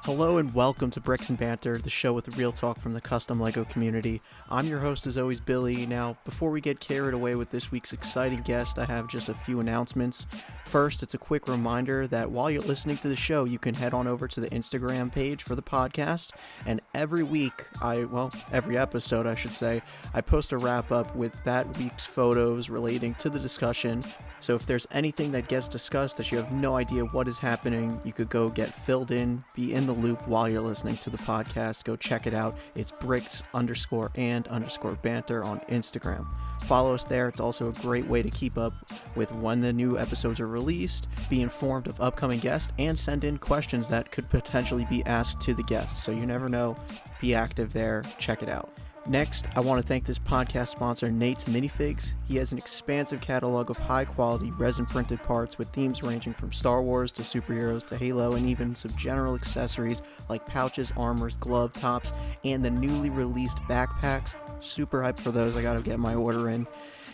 Hello and welcome to Bricks and Banter, the show with real talk from the custom LEGO community. I'm your host as always, Billy. Now, before we get carried away with this week's exciting guest, I have just a few announcements. First, it's a quick reminder that while you're listening to the show, you can head on over to the Instagram page for the podcast, and every week, every episode I should say, I post a wrap up with that week's photos relating to the discussion. So if there's anything that gets discussed that you have no idea what is happening, you could go get filled in, be in the loop while you're listening to the podcast. Go check it out. It's bricks_and_banter on Instagram. Follow us there. It's also a great way to keep up with when the new episodes are released, be informed of upcoming guests, and send in questions that could potentially be asked to the guests. So you never know. Be active there. Check it out. Next, I want to thank this podcast sponsor, Nate's Minifigs. He has an expansive catalog of high-quality resin-printed parts with themes ranging from Star Wars to superheroes to Halo, and even some general accessories like pouches, armors, glove tops, and the newly released backpacks. Super hyped for those. I gotta get my order in.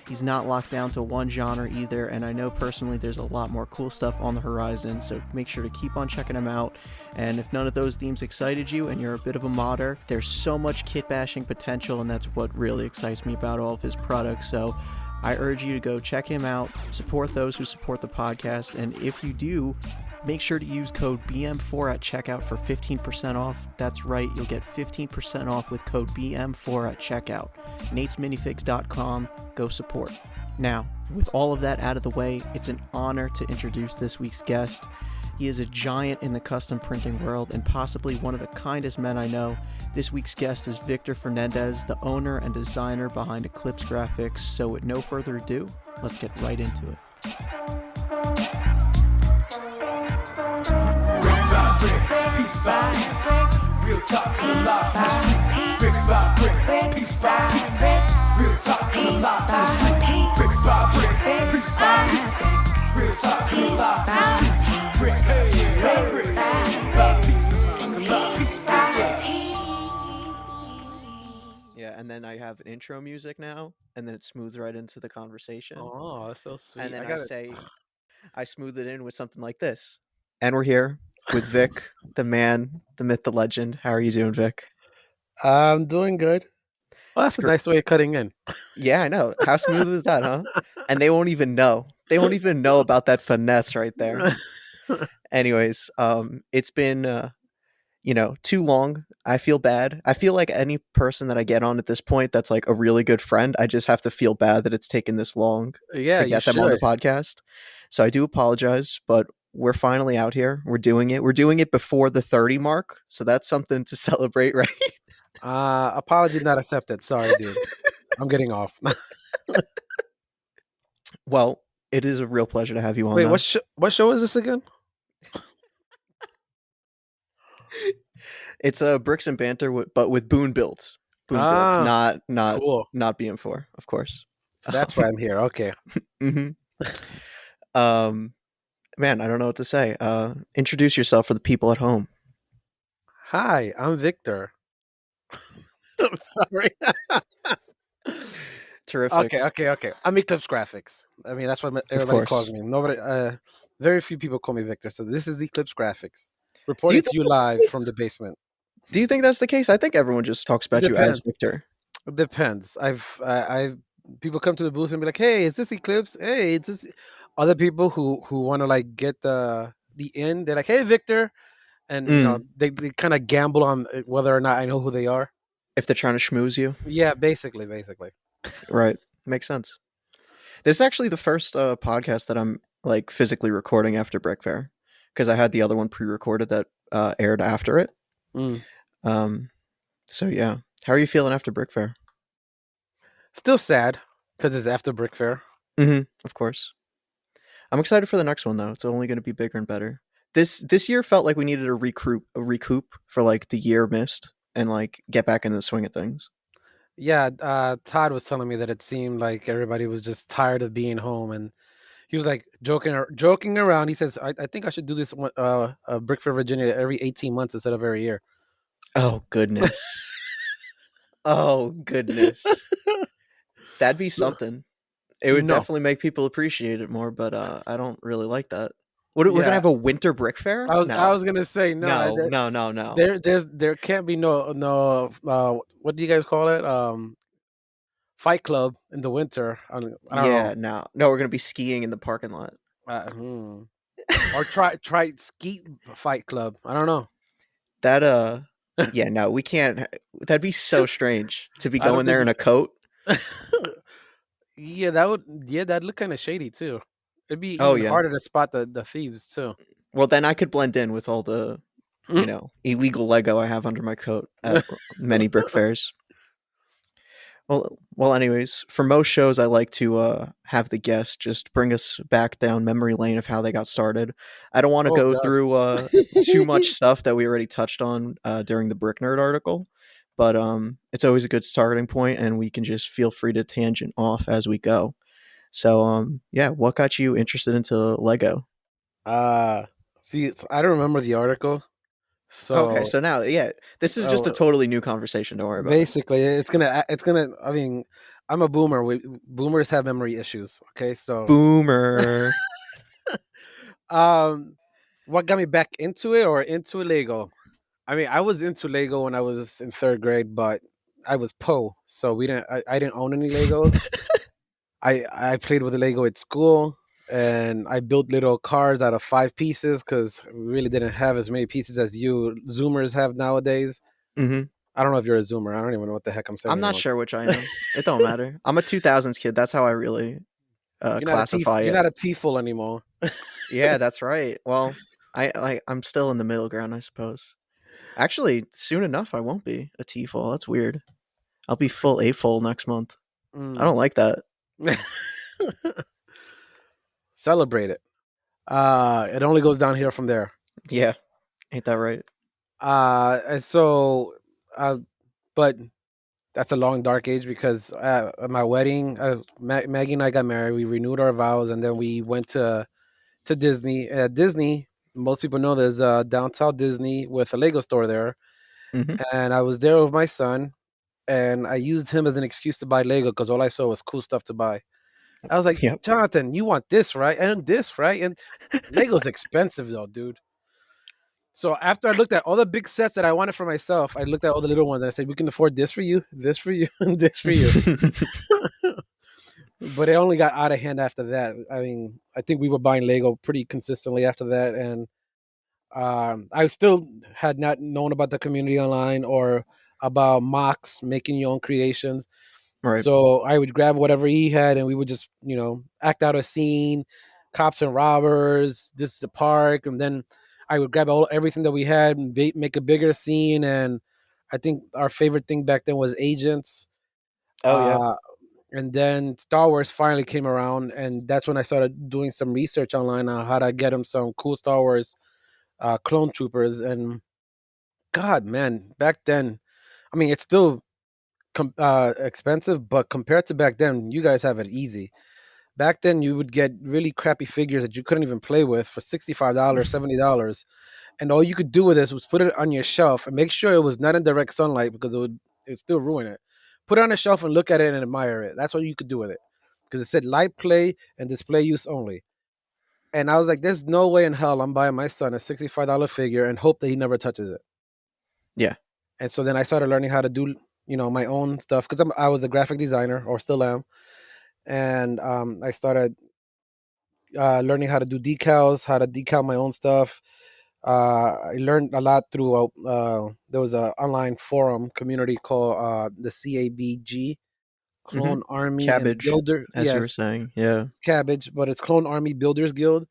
He's not locked down to one genre either, and I know personally there's a lot more cool stuff on the horizon, so make sure to keep on checking him out. And if none of those themes excited you and you're a bit of a modder, there's so much kit bashing potential, and that's what really excites me about all of his products. So I urge you to go check him out, support those who support the podcast, and if you do, make sure to use code BM4 at checkout for 15% off. That's right, you'll get 15% off with code BM4 at checkout. NatesMinifigs.com. Go support. Now, with all of that out of the way, it's an honor to introduce this week's guest. He is a giant in the custom printing world and possibly one of the kindest men I know. This week's guest is Victor Fernandez, the owner and designer behind Eclipsegrafx. So with no further ado, let's get right into it. Piece by piece, real talk from the live from the streets. Brick by brick, piece by piece, real talk from the live from the streets. Brick by brick, piece by piece, real talk from the live from the streets. Brick by brick, by piece, Yeah, and then I have intro music now, and then it smooths right into the conversation. Oh, that's so sweet. And then got I smooth it in with something like this. And we're here with Vic, the man, the myth, the legend. How are you doing, Vic? I'm doing good. Well, that's a nice way of cutting in. Yeah, I know. How smooth is that, huh? And they won't even know. They won't even know about that finesse right there. Anyways, it's been, too long. I feel bad. I feel like any person that I get on at this point that's like a really good friend, I just have to feel bad that it's taken this long Yeah, to get them on the podcast. So I do apologize, but we're finally out here. We're doing it. We're doing it before the 30 mark. So that's something to celebrate, right? Apology not accepted. Sorry, dude. I'm getting off. Well, it is a real pleasure to have you on. Wait, what show is this again? It's a Bricks and Banter, but with Boone Builds. Boone Builds, not cool. Not BM4, of course. So that's why I'm here. Okay. Mm-hmm. Man, I don't know what to say. Introduce yourself for the people at home. Hi, I'm Victor. I'm sorry. Terrific. Okay. I'm Eclipsegrafx. I mean, that's what everybody calls me. Nobody. Very few people call me Victor. So this is Eclipsegrafx. Reporting to you live from the basement. Do you think that's the case? I think everyone just talks about you as Victor. It depends. People come to the booth and be like, "Hey, is this Eclipse? Hey, it's this." Other people who want to like get the in, they're like, "Hey, Victor," and they kind of gamble on whether or not I know who they are. If they're trying to schmooze you. Yeah, basically. Right, makes sense. This is actually the first podcast that I'm like physically recording after Brick Fair, because I had the other one pre-recorded that aired after it. So yeah, how are you feeling after Brick Fair? Still sad because it's after Brick Fair. Of course. I'm excited for the next one though. It's only going to be bigger and better. This year felt like we needed a recoup for like the year missed and like get back into the swing of things. Yeah, Todd was telling me that it seemed like everybody was just tired of being home, and he was like joking around. He says, "I think I should do this Brick Fair Virginia every 18 months instead of every year." Oh goodness. Oh goodness. That'd be something. It would definitely make people appreciate it more, but I don't really like that. What, we're gonna Yeah, have a winter brick fair? I No, was gonna say no. no, no, no, no. There can't be no what do you guys call it? Fight club in the winter. I don't know. Yeah, no, no. We're gonna be skiing in the parking lot. Hmm. Or try skeet fight club. I don't know. That yeah, no, we can't. That'd be so strange to be I don't going think there in a coat. it's. Yeah, that would. Yeah, that'd look kind of shady too. It'd be Oh even yeah. harder to spot the thieves too. Well, then I could blend in with all the, illegal Lego I have under my coat at many brick fairs. Well, anyways, for most shows, I like to have the guest just bring us back down memory lane of how they got started. I don't want to Oh go God. through too much stuff that we already touched on during the Brick Nerd article, but it's always a good starting point, and we can just feel free to tangent off as we go. So, yeah, what got you interested into Lego? Uh, See, I don't remember the article, Okay, so so now, yeah, this is just a uh, totally new conversation. Don't worry about it. basically, it's gonna. I mean, I'm a boomer. Boomers have memory issues. Okay, so Boomer. um, what got me back into it or into Lego? I mean, I was into Lego when I was in third grade, but I was so we didn't. I didn't own any Legos. I played with the Lego at school, and I built little cars out of 5 pieces because we really didn't have as many pieces as you Zoomers have nowadays. Hmm. I don't know if you're a Zoomer. I don't even know what the heck I'm saying I'm not anymore. sure which I am. It don't matter. I'm a 2000s kid. That's how I really classify You're it. not a T-full anymore. Yeah, that's right. Well, I'm still in the middle ground, I suppose. Actually, soon enough, I won't be a T full. That's weird. I'll be full A full next month. I Mm. don't like that. Celebrate it. It only goes down here from there. Yeah, ain't that right? And so, uh, but that's a long dark age because at my wedding, Maggie and I got married. We renewed our vows, and then we went to Disney. At Disney, most people know there's a downtown Disney with a Lego store there, Hmm. and I was there with my son, and I used him as an excuse to buy Lego because all I saw was cool stuff to buy. I was like, Yep. Jonathan, you want this, right? And this, right? And Lego's expensive though, dude. So after I looked at all the big sets that I wanted for myself, I looked at all the little ones and I said, we can afford this for you, and this for you. But it only got out of hand after that. I mean, I think we were buying Lego pretty consistently after that, and I still had not known about the community online or about mocks, making your own creations. Right. So I would grab whatever he had, and we would just, act out a scene, cops and robbers. This is the park, and then I would grab everything that we had and make a bigger scene. And I think our favorite thing back then was agents. Oh yeah. Uh, and then Star Wars finally came around, and that's when I started doing some research online on how to get him some cool Star Wars clone troopers. And God, man, back then, I mean, it's still expensive, but compared to back then, you guys have it easy. Back then, you would get really crappy figures that you couldn't even play with for $65, $70, and all you could do with this was put it on your shelf and make sure it was not in direct sunlight because it would still ruin it. Put it on a shelf and look at it and admire it. That's what you could do with it because it said light play and display use only. And I was like, there's no way in hell I'm buying my son a $65 figure and hope that he never touches it. Yeah. And so then I started learning how to do, my own stuff because I was a graphic designer or still am. And I started learning how to do decals, how to decal my own stuff. I learned a lot through there was a online forum community called the CABG, Hmm. Clone Army and Cabbage, Builder. as you were Yes, saying. Yeah. Cabbage, but it's Clone Army Builders Guild.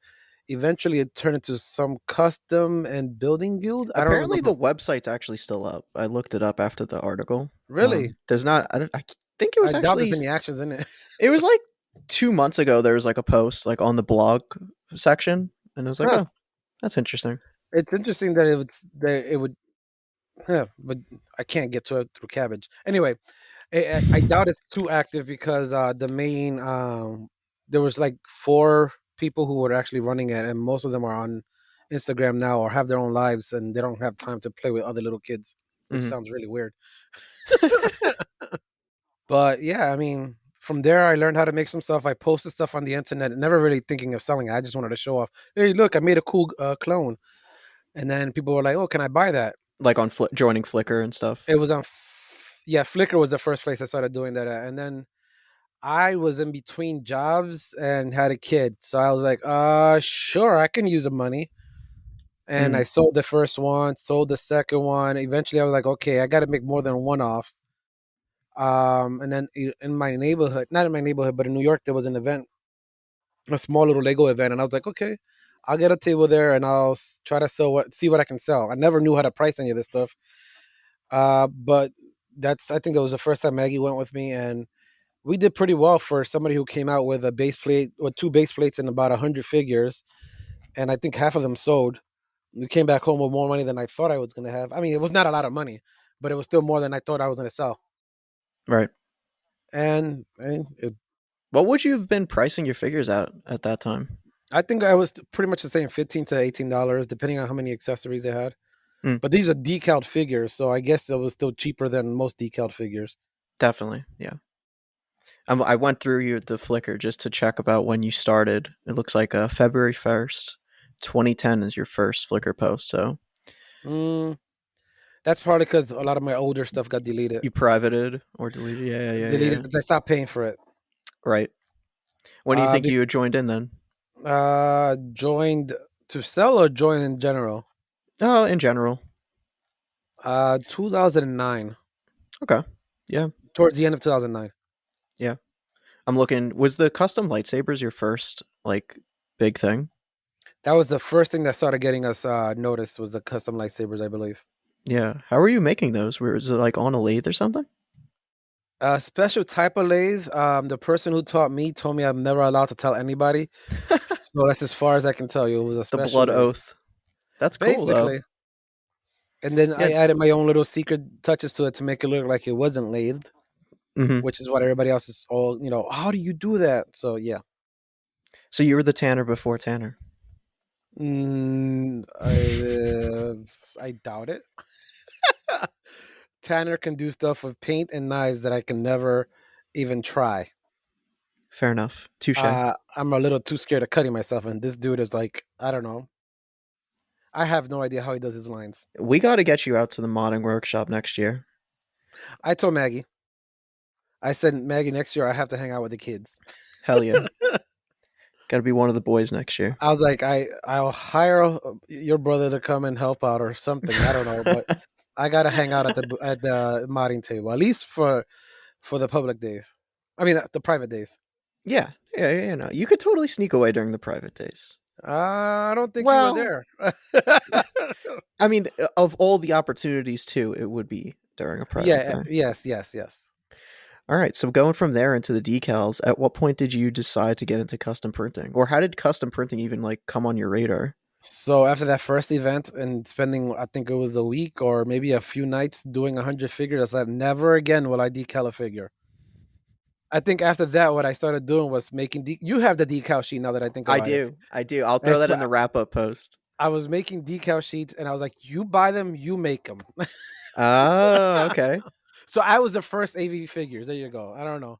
Eventually, it turned into some custom and building guild. I don't Apparently, remember. the website's actually still up. I looked it up after the article. Really, There's not. I think it I was doubt actually. there's any actions in it. It was like 2 months ago. There was like a post like on the blog section, and I was like, Huh. oh, that's interesting. It's interesting that it would. Yeah, but I can't get to it through Cabbage. Anyway, I doubt it's too active because the main there was like 4 people who were actually running it, and most of them are on Instagram now or have their own lives, and they don't have time to play with other little kids, which Hmm. sounds really weird. But yeah, I mean, From there, I learned how to make some stuff. I posted stuff on the internet, never really thinking of selling it. I just wanted to show off. Hey, look, I made a cool clone. And then people were like, "Oh, can I buy that?" Like on joining Flickr and stuff. It was on, yeah, Flickr was the first place I started doing that at. And then I was in between jobs and had a kid, so I was like, sure, I can use the money. And I Mm, sold the first one, sold the second one. Eventually, I was like, okay, I got to make more than one-offs. And then in my neighborhood, not in my neighborhood, but in New York, there was an event, a small little Lego event, and I was like, okay, I'll get a table there and I'll try to see what I can sell. I never knew how to price any of this stuff, but I think that was the first time Maggie went with me, and we did pretty well for somebody who came out with a base plate or two base plates and about 100 figures, and I think half of them sold. We came back home with more money than I thought I was going to have. I mean, it was not a lot of money, but it was still more than I thought I was going to sell. right. And What would you have been pricing your figures at that time? I think I was pretty much the same, $15 to $18, depending on how many accessories they had. Mm, But these are decaled figures, so I guess it was still cheaper than most decaled figures. definitely, yeah. I went through the Flickr just to check about when you started. It looks like February 1st, 2010 is your first Flickr post. So Mm, that's probably because a lot of my older stuff got deleted. you privated or deleted? Yeah, yeah, yeah, Deleted yeah. because I stopped paying for it. Right. When do you Uh, think you had joined in then? Joined to sell or join in general? Oh, in general. 2009, Okay. Yeah, towards the end of 2009. yeah. I'm looking. Was the custom lightsabers your first like big thing? That was the first thing that started getting us noticed was the custom lightsabers, I believe. Yeah. How were you making those? Was it like on a lathe or something? A special type of lathe. The person who taught me told me I'm never allowed to tell anybody. So that's as far as I can tell you. It was a The special blood lathe, oath. That's cool though. basically. And then Yeah. I added my own little secret touches to it to make it look like it wasn't lathed, Hmm. which is what everybody else is all, how do you do that? So yeah. So you were the Tanner before Tanner. Mm, I doubt it. Tanner can do stuff with paint and knives that I can never even try. Fair enough. Touche. I'm a little too scared of cutting myself, and this dude is like, I don't know. I have no idea how he does his lines. We got to get you out to the modding workshop next year. I told Maggie, I said, Maggie, next year I have to hang out with the kids. Hell yeah. Got to be one of the boys next year. I was like, I'll hire your brother to come and help out or something. I don't know, but I gotta hang out at the modding table at least for the public days. I mean, the private days. Yeah. Yeah, yeah, no. You could totally sneak away during the private days. I don't think you were Well, there. I mean, of all the opportunities too, it would be during a private Yeah. day. Yes. Yes. Yes. All right, so going from there into the decals, at what point did you decide to get into custom printing? Or how did custom printing even like come on your radar? So after that first event and spending, I think it was a week or maybe a few nights doing 100 figures, I said, never again will I decal a figure. I think after that, what I started doing was making. You have the decal sheet now that I think I about it. do. I do. I'll And throw that so in the wrap up post. I was making decal sheets, and I was like, "You buy them, you make them." Oh, okay. So I was the first AV figures. There you go. I don't know.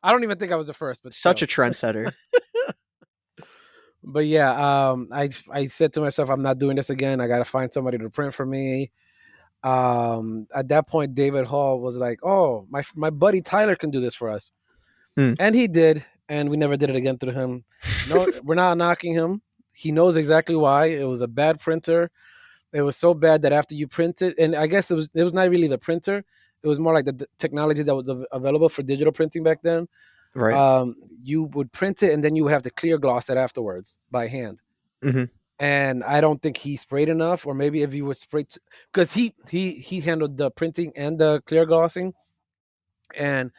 I don't even think I was the first, but Such still. a trendsetter. But yeah, I said to myself, I'm not doing this again. I got to find somebody to print for me. At that point, David Hall was like, "Oh, my buddy Tyler can do this for us," Hmm. and he did, and we never did it again through him. No, we're not knocking him. He knows exactly why. It was a bad printer. It was so bad that after you print it, and I guess it was not really the printer. It was more like the technology that was available for digital printing back then. Right. You would print it and then you would have to clear gloss it afterwards by hand. Hmm. And I don't think he sprayed enough, or maybe if he was sprayed, because he handled the printing and the clear glossing. And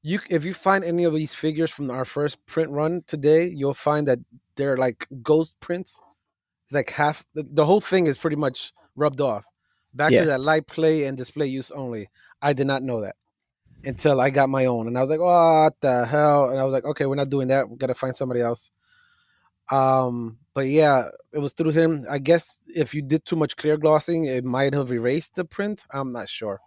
if you find any of these figures from our first print run today, you'll find that they're like ghost prints. It's like half the whole thing is pretty much rubbed off. Back to Yeah. that light play and display use only. I did not know that until I got my own, and I was like, "What the hell?" And I was like, "Okay, we're not doing that. We gotta find somebody else." But yeah, it was through him. I guess if you did too much clear glossing, it might have erased the print. I'm not sure.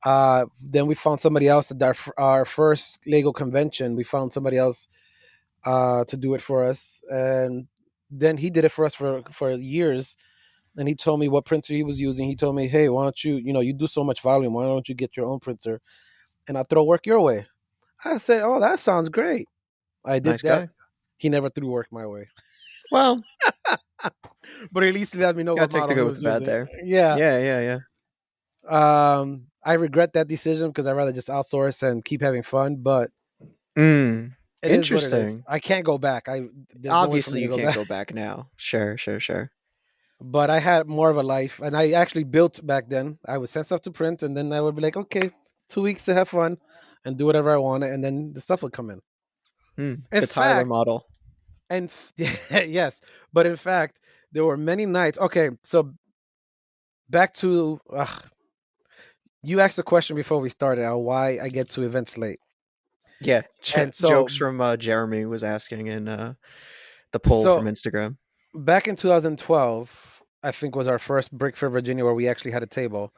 Then we found somebody else at our first Lego convention. We found somebody else to do it for us, and then he did it for us for years. And he told me what printer he was using. He told me, "Hey, why don't you, you do so much volume. Why don't you get your own printer and I'll throw work your way?" I said, "Oh, that sounds great." I did Nice that. guy. He never threw work my way, Well, but at least he let me know gotta what take the model he good with was the bad using. there. Yeah. Yeah, yeah, yeah. I regret that decision because I'd rather just outsource and keep having fun. But Mm. it is what it is. Interesting. I can't go back. There's no way for me Obviously, to you go can't back. go back now. Sure, sure, sure. But I had more of a life, and I actually built back then. I would send stuff to print, and then I would be like, okay, 2 weeks to have fun and do whatever I wanted, and then the stuff would come in. In The Tyler fact, model. and yes, but in fact, there were many nights. Okay, so back to you asked a question before we started on why I get to events late, Yeah, and so jokes from Jeremy was asking in the poll so from Instagram. back in 2012, I think was our first Brick Fair Virginia where we actually had a table.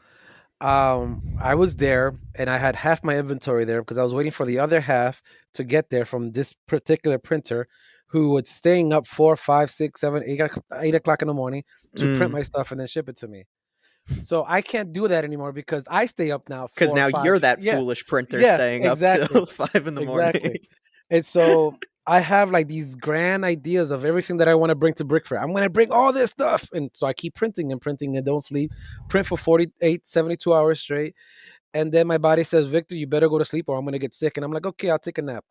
I was there and I had half my inventory there because I was waiting for the other half to get there from this particular printer who was staying up 4, 5, 6, 7, 8 o'clock in the morning to print Mm. my stuff and then ship it to me. So I can't do that anymore because I stay up now Because four, now five. you're that Yeah. foolish printer Yes, staying up exactly. till 5 in the morning. Exactly. And so I have like these grand ideas of everything that I want to bring to Brick Fair. I'm going to bring all this stuff. And so I keep printing and printing and don't sleep. Print for 48, 72 hours straight. And then my body says, Victor, you better go to sleep or I'm going to get sick. And I'm like, okay, I'll take a nap.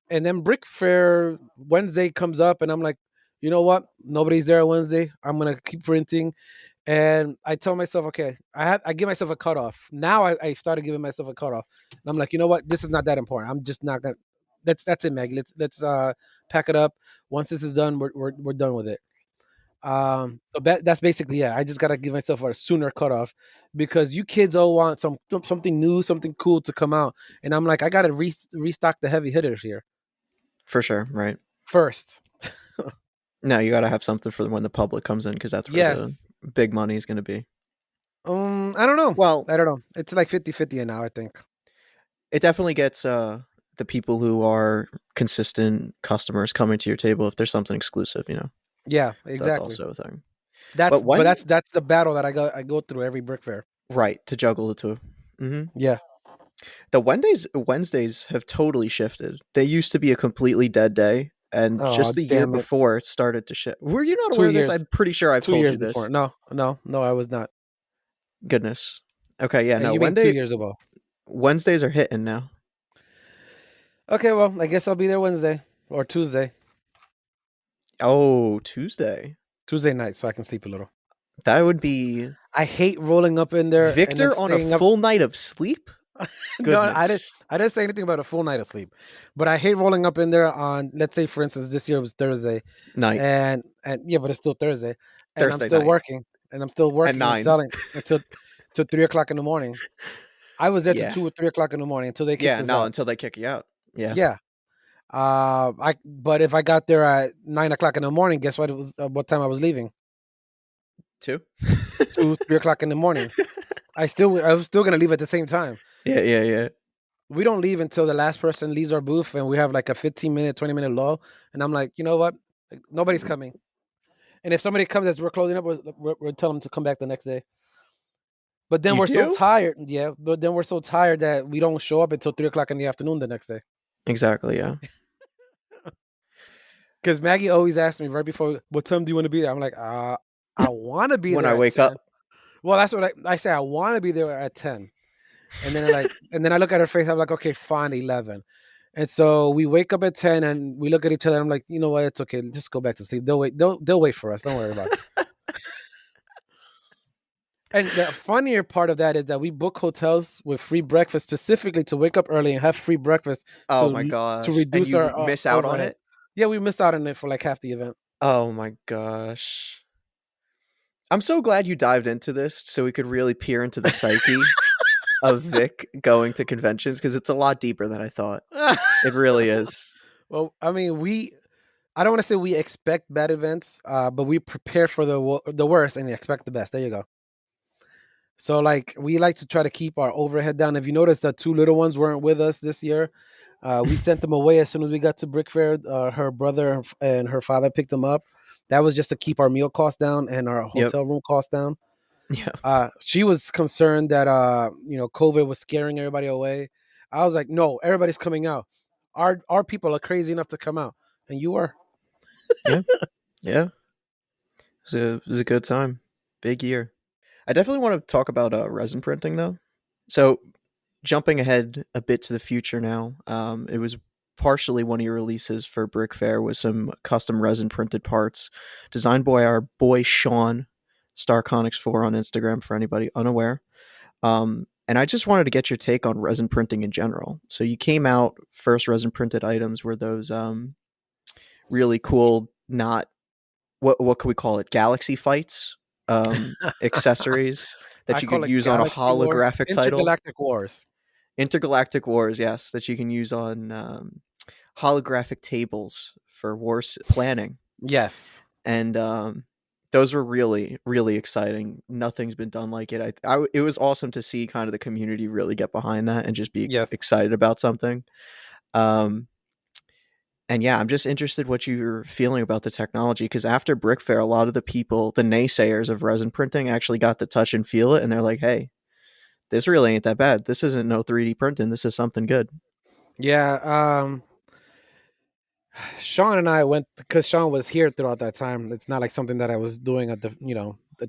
And then Brick Fair Wednesday comes up and I'm like, you know what? Nobody's there on Wednesday. I'm going to keep printing. And I tell myself, okay, I give myself a cutoff. Now I started giving myself a cutoff. And I'm like, you know what? This is not that important. I'm just not gonna. That's it, Maggie. Let's pack it up. Once this is done, we're done with it. So that's basically it. I just gotta give myself a sooner cutoff because you kids all want something new, something cool to come out, and I'm like, I gotta restock the heavy hitters here For sure, right? first. Now you got to have something for when the public comes in because that's where the Yes. big money is going to be. I don't know. Well, I don't know. It's like 50-50 now, I think. it definitely gets the people who are consistent customers coming to your table if there's something exclusive. Yeah, So that's exactly. also a thing. That's But but when that's the battle that I go through every brick fair. right to juggle the 2. Hmm. Yeah. The Wednesdays have totally shifted. They used to be a completely dead day, and Oh just the year damn it! before it started to shift. Were you not Two aware of this? years, I'm pretty sure I've two told years you before. this. No, no, no, I was not. Goodness. Okay, yeah, no. You mean 2 years ago? Wednesdays are hitting now. Okay, well, I guess I'll be there Wednesday or Tuesday, Oh, Tuesday. Tuesday night, so I can sleep a little. That would be I hate rolling up in there and then Victor on a staying up. full night of sleep. No, I didn't. Goodness. I didn't say anything about a full night of sleep, but I hate rolling up in there on. Let's say, for instance, this year was Thursday, Night. and yeah, but it's still Thursday, and I'm Thursday still night. working, At and 9. selling until 3 o'clock in the morning. I was there till Yeah. 2 or 3 o'clock in the morning until they kicked Yeah, us no, out. until they kick you out. Yeah. Yeah. But if I got there at 9 o'clock in the morning, guess what? It was what time I was leaving? 2? 2, 3 o'clock in the morning. I was still gonna leave at the same time. Yeah, yeah, yeah. We don't leave until the last person leaves our booth, and we have like a 15-minute, 20-minute lull. And I'm like, you know what? Like, nobody's coming. And if somebody comes as we're closing up, we'll tell them to come back the next day. But then You we're so do? tired, yeah. But then we're so tired that we don't show up until 3 o'clock in the afternoon the next day. Exactly, yeah. Because Maggie always asks me right before, what time do you want to be there? I'm like, I want to be When there I at wake 10. up. Well, that's what I say. I want to be there at 10. And then I look at her face. I'm like, okay, fine, 11. And so we wake up at 10 and we look at each other. I'm like, you know what? It's okay. Just go back to sleep. They'll wait. They'll wait for us. Don't worry about it. And the funnier part of that is that we book hotels with free breakfast specifically to wake up early and have free breakfast Oh my to gosh. And reduce you our miss out on overhead. it? Yeah, we missed out on it for like half the event. Oh my gosh. I'm so glad you dived into this so we could really peer into the psyche of Vic going to conventions because it's a lot deeper than I thought. It really is. Well, I mean, I don't want to say we expect bad events, but we prepare for the worst and expect the best. There you go. So like we like to try to keep our overhead down. If you notice, the two little ones weren't with us this year. We sent them away as soon as we got to Brick Fair. Her brother and her father picked them up. That was just to keep our meal costs down and our Yep. hotel room costs down. Yeah. She was concerned that COVID was scaring everybody away. I was like, no, everybody's coming out. Our people are crazy enough to come out, and you are. Yeah. Yeah. It was a good time. Big year. I definitely want to talk about resin printing though. So jumping ahead a bit to the future now, it was partially one of your releases for Brick Fair with some custom resin printed parts designed by our boy Sean, Starconics4 on Instagram for anybody unaware. And I just wanted to get your take on resin printing in general. So you came out first resin printed items were those really cool, not what could we call it? Galaxy fights, accessories that I you call could it use on a Galaxy Wars, holographic title. Intergalactic Wars. Intergalactic Wars, yes, that you can use on holographic tables for planning, Yes, and those were really really exciting. Nothing's been done like it. It was awesome to see kind of the community really get behind that and just be yes. excited about something. Um, and yeah, I'm just interested what you're feeling about the technology because after Brick Fair, a lot of the people, the naysayers of resin printing, actually got to touch and feel it, and they're like, "Hey, this really ain't that bad. This isn't no 3D printing. This is something good." Yeah. Sean and I went because Sean was here throughout that time. It's not like something that I was doing at the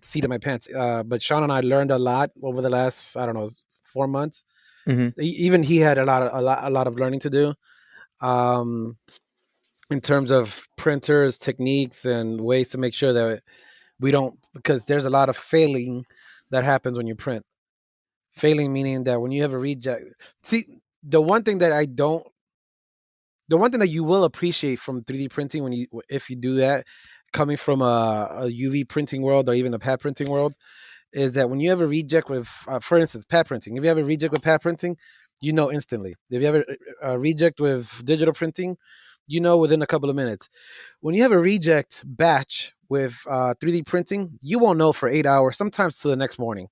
seat of my pants. But Sean and I learned a lot over the last, I don't know, 4 months. Hmm. Even he had a lot of learning to do. Um, in terms of printers, techniques, and ways to make sure that we don't, because there's a lot of failing that happens when you print. Failing meaning that when you have a reject. See, the one thing that I don't the one thing that you will appreciate from 3D printing when you if you do that, coming from a UV printing world or even a pad printing world, is that when you have a reject with, for instance, pad printing. If you have a reject with pad printing, you know instantly. If you have a reject with digital printing, you know within a couple of minutes. When you have a reject batch with 3D printing, you won't know for 8 hours, sometimes to the next morning,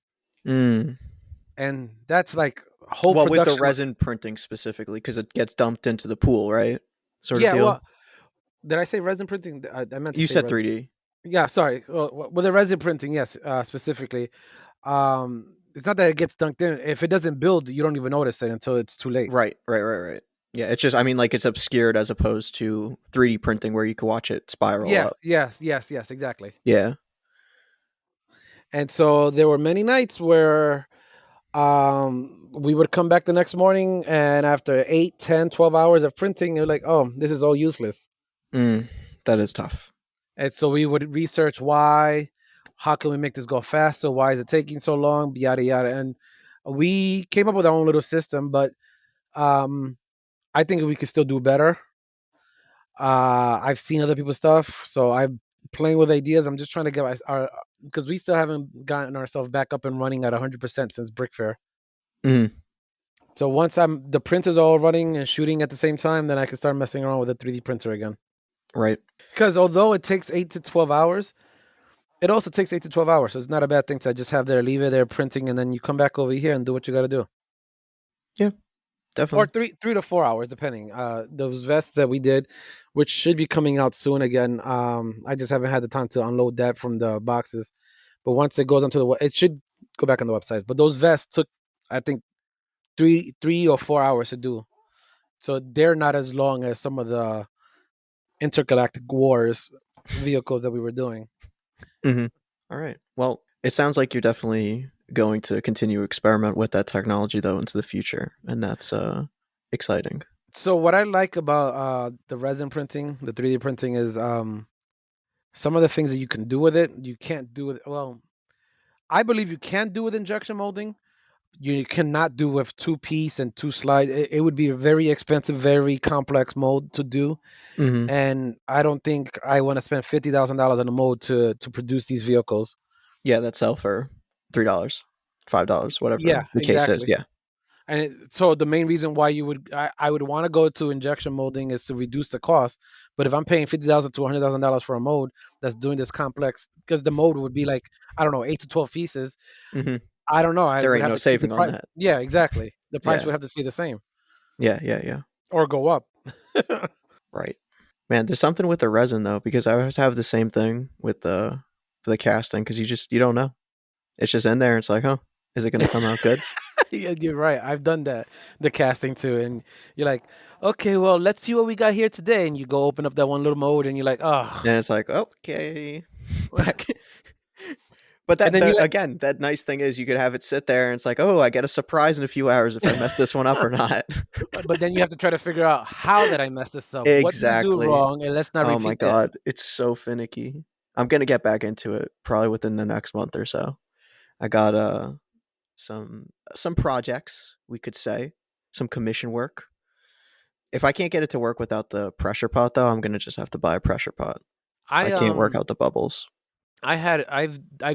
Mm. and that's like whole Well, with the production. resin printing specifically, because it gets dumped into the pool, right? Sort of Yeah, deal. well, did I say resin printing? I meant to You say said resin. 3D, Yeah, sorry. Well, with the resin printing, yes, specifically. It's not that it gets dunked in. If it doesn't build, you don't even notice it until it's too late. right? Right, right, right. Yeah, it's just, I mean, like it's obscured as opposed to 3D printing where you can watch it spiral Yeah, up. yes, yes, yes, exactly. Yeah. And so there were many nights where we would come back the next morning, and after 8, 10, 12 hours of printing, you're like, oh, this is all useless. Mm, that is tough. And so we would research why, how can we make this go faster? Why is it taking so long? Yada yada. And we came up with our own little system, but um, I think we could still do better. I've seen other people's stuff, so I'm playing with ideas. I'm just trying to get our because we still haven't gotten ourselves back up and running at 100% since Brick Fair. Mm, So once the printers all running and shooting at the same time, then I can start messing around with a 3D printer again. right. Because although it takes 8 to 12 hours, it also takes 8 to 12 hours. So it's not a bad thing to just have there, leave it there printing, and then you come back over here and do what you got to do. Yeah, Or definitely. three to 4 hours, depending. Those vests that we did, which should be coming out soon again. I just haven't had the time to unload that from the boxes. But once it goes onto it should go back on the website. But those vests took, I think, 3 or 4 hours to do. So they're not as long as some of the intergalactic wars vehicles that we were doing. Hmm. All right. Well, it sounds like you're definitely going to continue to experiment with that technology though into the future, and that's exciting. So what I like about the resin printing, the 3D printing, is some of the things that you can do with it, you can't do with. Well, I believe you can do with injection molding. You cannot do with two piece and two slide. It would be a very expensive, very complex mold to do, Hmm. and I don't think I want to spend $50,000 on a mold to produce these vehicles. Yeah, that sell for $3, $5, Yeah, whatever the case is. exactly. Yeah. And so the main reason why I would want to go to injection molding is to reduce the cost. But if I'm paying $50,000 to $100,000 for a mold that's doing this complex, because the mold would be like, I don't know, 8 to 12 pieces, Hmm. I don't know. I There would ain't have no to keep the saving on price. that. Yeah, exactly. The price Yeah, would have to stay the same yeah, yeah, yeah. or go up. Right. Man, there's something with the resin though, because I always have the same thing with the casting, because you don't know. It's just in there. It's like, huh, is it going to come out good? Yeah, you're right. I've done that, the casting too, and you're like, okay, well, let's see what we got here today, and you go open up that one little mode, and you're like, oh, And it's like, okay, back. But and that then you again, that nice thing is you could have it sit there, and it's like, oh, I get a surprise in a few hours if I mess this one up or not. but then you have to try to figure out how did I mess this up? What did I do Exactly. wrong? And let's not Oh my repeat that. god, it's so finicky. I'm gonna get back into it probably within the next month or so. I got some projects, we could say, some commission work. If I can't get it to work without the pressure pot though, I'm gonna just have to buy a pressure pot. If I I can't work out the bubbles. I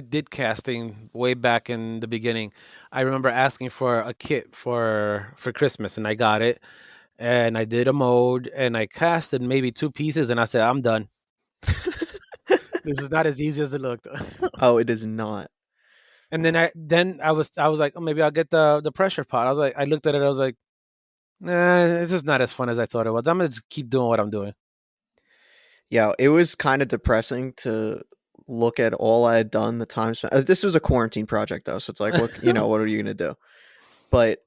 did casting way back in the beginning. I remember asking for a kit for Christmas, and I got it, and I did a mode, and I casted maybe two pieces, and I said, I'm done. This is not as easy as it looked. Oh, it is not. And then I was like, oh, maybe I'll get the pressure pot. I was like, I looked at it, I was like, nah, this is not as fun as I thought it was. I'm gonna just keep doing what I'm doing. Yeah, it was kind of depressing to look at all I had done, the time spent. This was a quarantine project though, so it's like, what what are you gonna do? But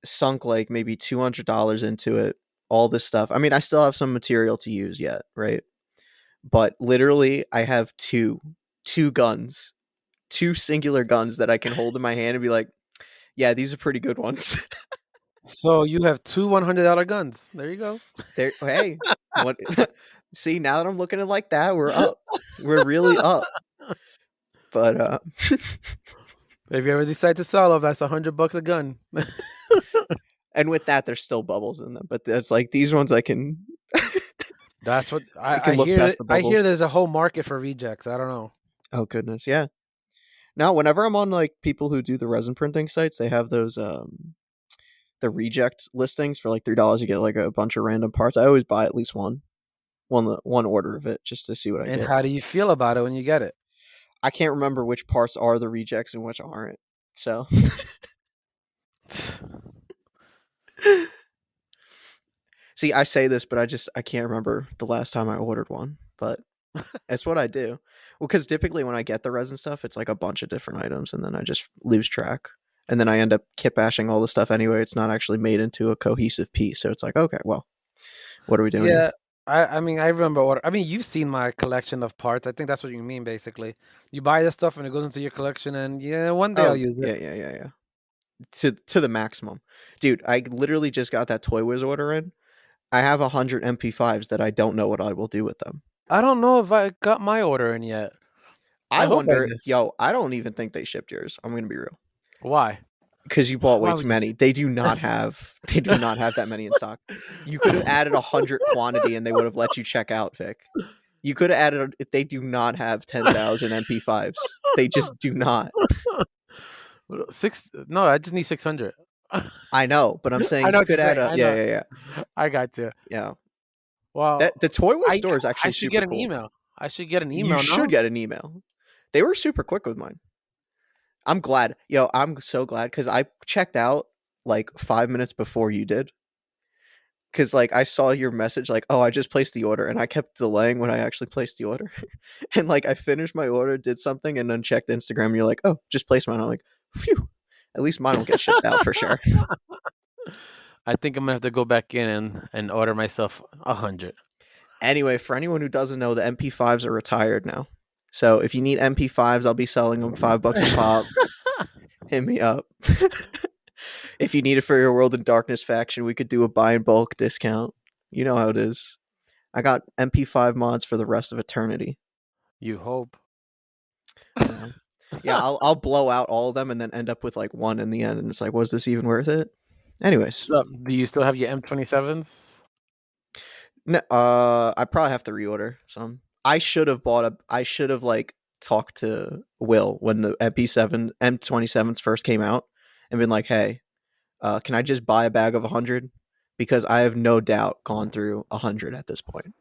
sunk like maybe $200 into it, all this stuff. I mean, I still have some material to use yet, right? But literally, I have two guns, two singular guns that I can hold in my hand and be like, yeah, these are pretty good ones. So you have two $100 guns. There you go. There, hey, what? See, now that I'm looking at it like that, we're up. We're really up. But If you ever decide to sell them, that's $100 a gun. and with that, there's still bubbles in them. But it's like these ones, That's what I I can look hear. past the I hear bubbles. there's a whole market for rejects. I don't know. Oh goodness, yeah. Now, whenever I'm on like people who do the resin printing sites, they have those the reject listings for like $3. You get like a bunch of random parts. I always buy at least one order of it just to see what I And get. how do you feel about it when you get it? I can't remember which parts are the rejects and which aren't. So see, I say this, but I can't remember the last time I ordered one. But that's what I do. Well, because typically when I get the resin stuff, it's like a bunch of different items, and then I just lose track. And then I end up kit bashing all the stuff anyway. It's not actually made into a cohesive piece. So it's like, okay, well, what are we doing here? Yeah, I mean, I remember what I mean. You've seen my collection of parts. I think that's what you mean, basically. You buy the stuff and it goes into your collection, and yeah, one day I'll Oh, use it. yeah, yeah, yeah, yeah. To the maximum. Dude, I literally just got that Toy Wiz order in. I have 100 MP5s that I don't know what I will do with them. I don't know if I got my order in yet. I I hope I wonder, did. yo, I don't even think they shipped yours. I'm gonna be real. Why? Because you bought way Why too would you? many. They do not have that many in stock. You could have added 100 quantity and they would have let you check out, Vic. You could have added. They do not have 10,000 MP5s. They just do not. Six? No, I just need 600. I know, but I'm I saying know you what you're could add saying. a I yeah, know. yeah, yeah, I got you. yeah. Well, That the Toy Wiz I store is I actually should super get an cool. email. I should get an You email, should no? get an email. They were super quick with mine. I'm glad. Yo, I'm so glad because I checked out like 5 minutes before you did. Because like I saw your message, like, oh, I just placed the order, and I kept delaying when I actually placed the order. And like I finished my order, did something, and then checked Instagram. And you're like, oh, just placed mine. I'm like, phew. At least mine will get shipped out for sure. I think I'm gonna have to go back in and order myself 100. Anyway, for anyone who doesn't know, the MP5s are retired now. So if you need MP5s, I'll be selling them $5 a pop. Hit me up. If you need it for your World in Darkness faction, we could do a buy in bulk discount. You know how it is. I got MP5 mods for the rest of eternity. You hope. You know? Yeah, I'll blow out all of them and then end up with like one in the end, and it's like, was this even worth it? Anyways, So, do you still have your M27s? no, I probably have to reorder some. I should have like talked to Will when the MP7 M27s first came out and been like, hey, can I just buy a bag of 100? Because I have no doubt gone through 100 at this point.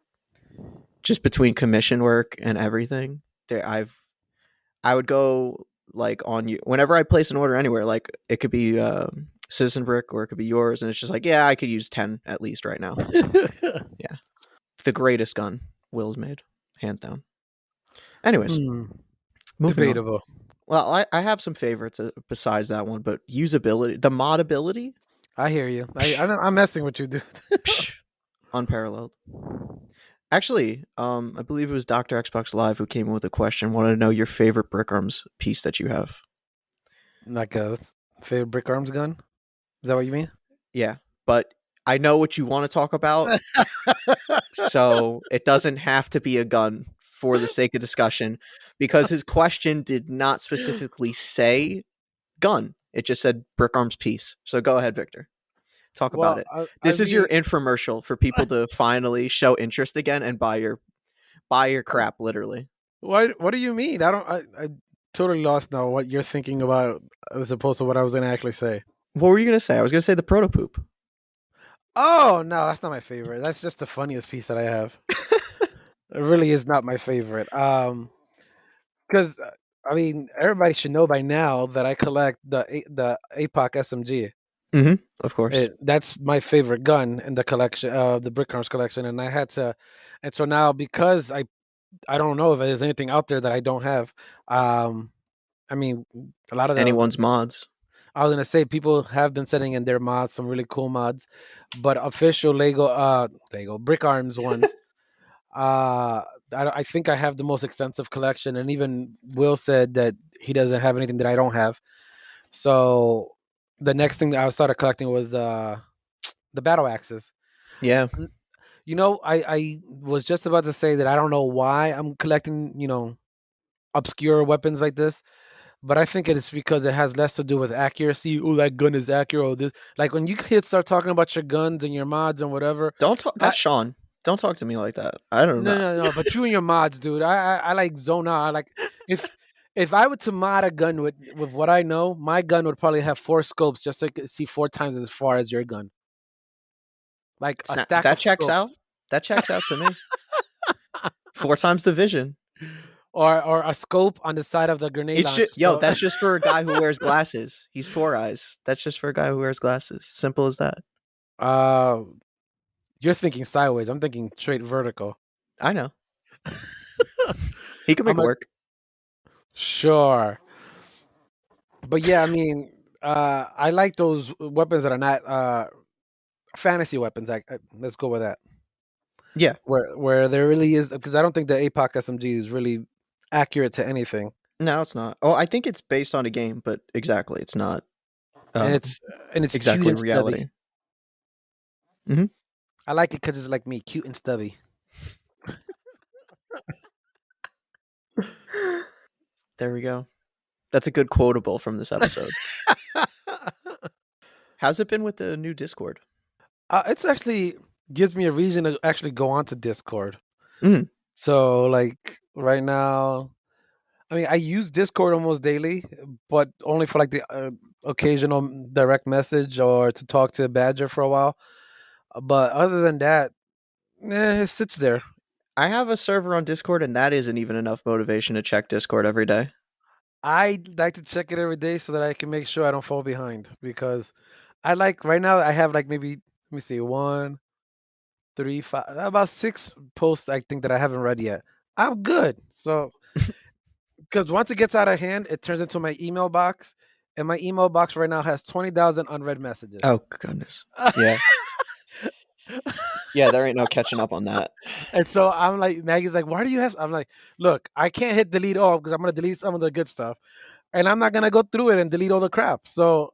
Just between commission work and everything, I would go like on you whenever I place an order anywhere. Like it could be Citizen Brick or it could be yours, and it's just like, yeah, I could use 10 at least right now. Yeah, the greatest gun Will's made, hands down. Anyways, Hmm, moving on. debatable. Well, I have some favorites besides that one, but usability, the mod ability, I hear you. psh, I'm messing with you, dude. psh, unparalleled. Actually, I believe it was Dr. Xbox Live who came in with a question. Wanted to know your favorite Brick Arms piece that you have. Like a favorite brick arms gun. Is that what you mean? Yeah, but I know what you want to talk about, so it doesn't have to be a gun for the sake of discussion, because his question did not specifically say gun. It just said Brick Arms piece. So go ahead, Victor. Talk about Well, it. I This is your mean, infomercial for people to finally show interest again and buy your crap, literally. what do you mean? I totally lost now what you're thinking about as opposed to what I was gonna actually say. What were you gonna say? I was gonna say the proto poop. Oh no, that's not my favorite. That's just the funniest piece that I have. It really is not my favorite. Because I mean, everybody should know by now that I collect the APOC SMG. Mm-hmm. Of course. That's my favorite gun in the collection, the Brick Arms collection, and I had to, and so now because I don't know if there's anything out there that I don't have. Um, I mean, a lot of the Anyone's mods. I was gonna say people have been sending in their mods, some really cool mods, but official Lego Brick Arms ones. Uh, I think I have the most extensive collection, and even Will said that he doesn't have anything that I don't have. So the next thing that I started collecting was the battle axes. Yeah. You know, I was just about to say that I don't know why I'm collecting, obscure weapons like this, but I think it is because it has less to do with accuracy. Oh, that gun is accurate. Or this, like when you kids start talking about your guns and your mods and whatever. Don't talk. I That's Sean. Don't talk to me like that. I don't no know. no no, but you and your mods, dude. I like zone out. I like if if I were to mod a gun with what I know, my gun would probably have 4 scopes just so I could see 4 times as far as your gun, like a stack That of checks out. scopes. That checks out to me. 4 times the vision. Or a scope on the side of the grenade It's launcher. just, yo. So That's just for a guy who wears glasses. He's 4 eyes. That's just for a guy who wears glasses. Simple as that. uh you're thinking sideways. I'm thinking straight vertical. I know. He can make I'm it like, work. sure. But yeah, I mean, I like those weapons that are not fantasy weapons. Let's go with that. Yeah. Where there really is, because I don't think the APOC SMG is really accurate to anything, No, it's not. Oh, I think it's based on a game, but exactly, it's not and um, it's cute exactly and in stubby. reality. Hmm. I like it because it's like me, cute and stubby. There we go. That's a good quotable from this episode. How's it been with the new Discord? It's actually gives me a reason to actually go onto Discord. Mm. So like right now, I mean, I use Discord almost daily, but only for like the occasional direct message or to talk to Badger for a while. But other than that, it sits there. I have a server on Discord, and that isn't even enough motivation to check Discord every day. I like to check it every day so that I can make sure I don't fall behind because I like right now I have like maybe let me see 1, 3, 5 about 6 posts I think that I haven't read yet. I'm good. So because once it gets out of hand, it turns into my email box, and my email box right now has 20,000 unread messages. Oh goodness. Yeah. Yeah, there ain't no catching up on that. And so I'm like, Maggie's like, why do you have? I'm like, look, I can't hit delete all because I'm gonna delete some of the good stuff, and I'm not gonna go through it and delete all the crap. So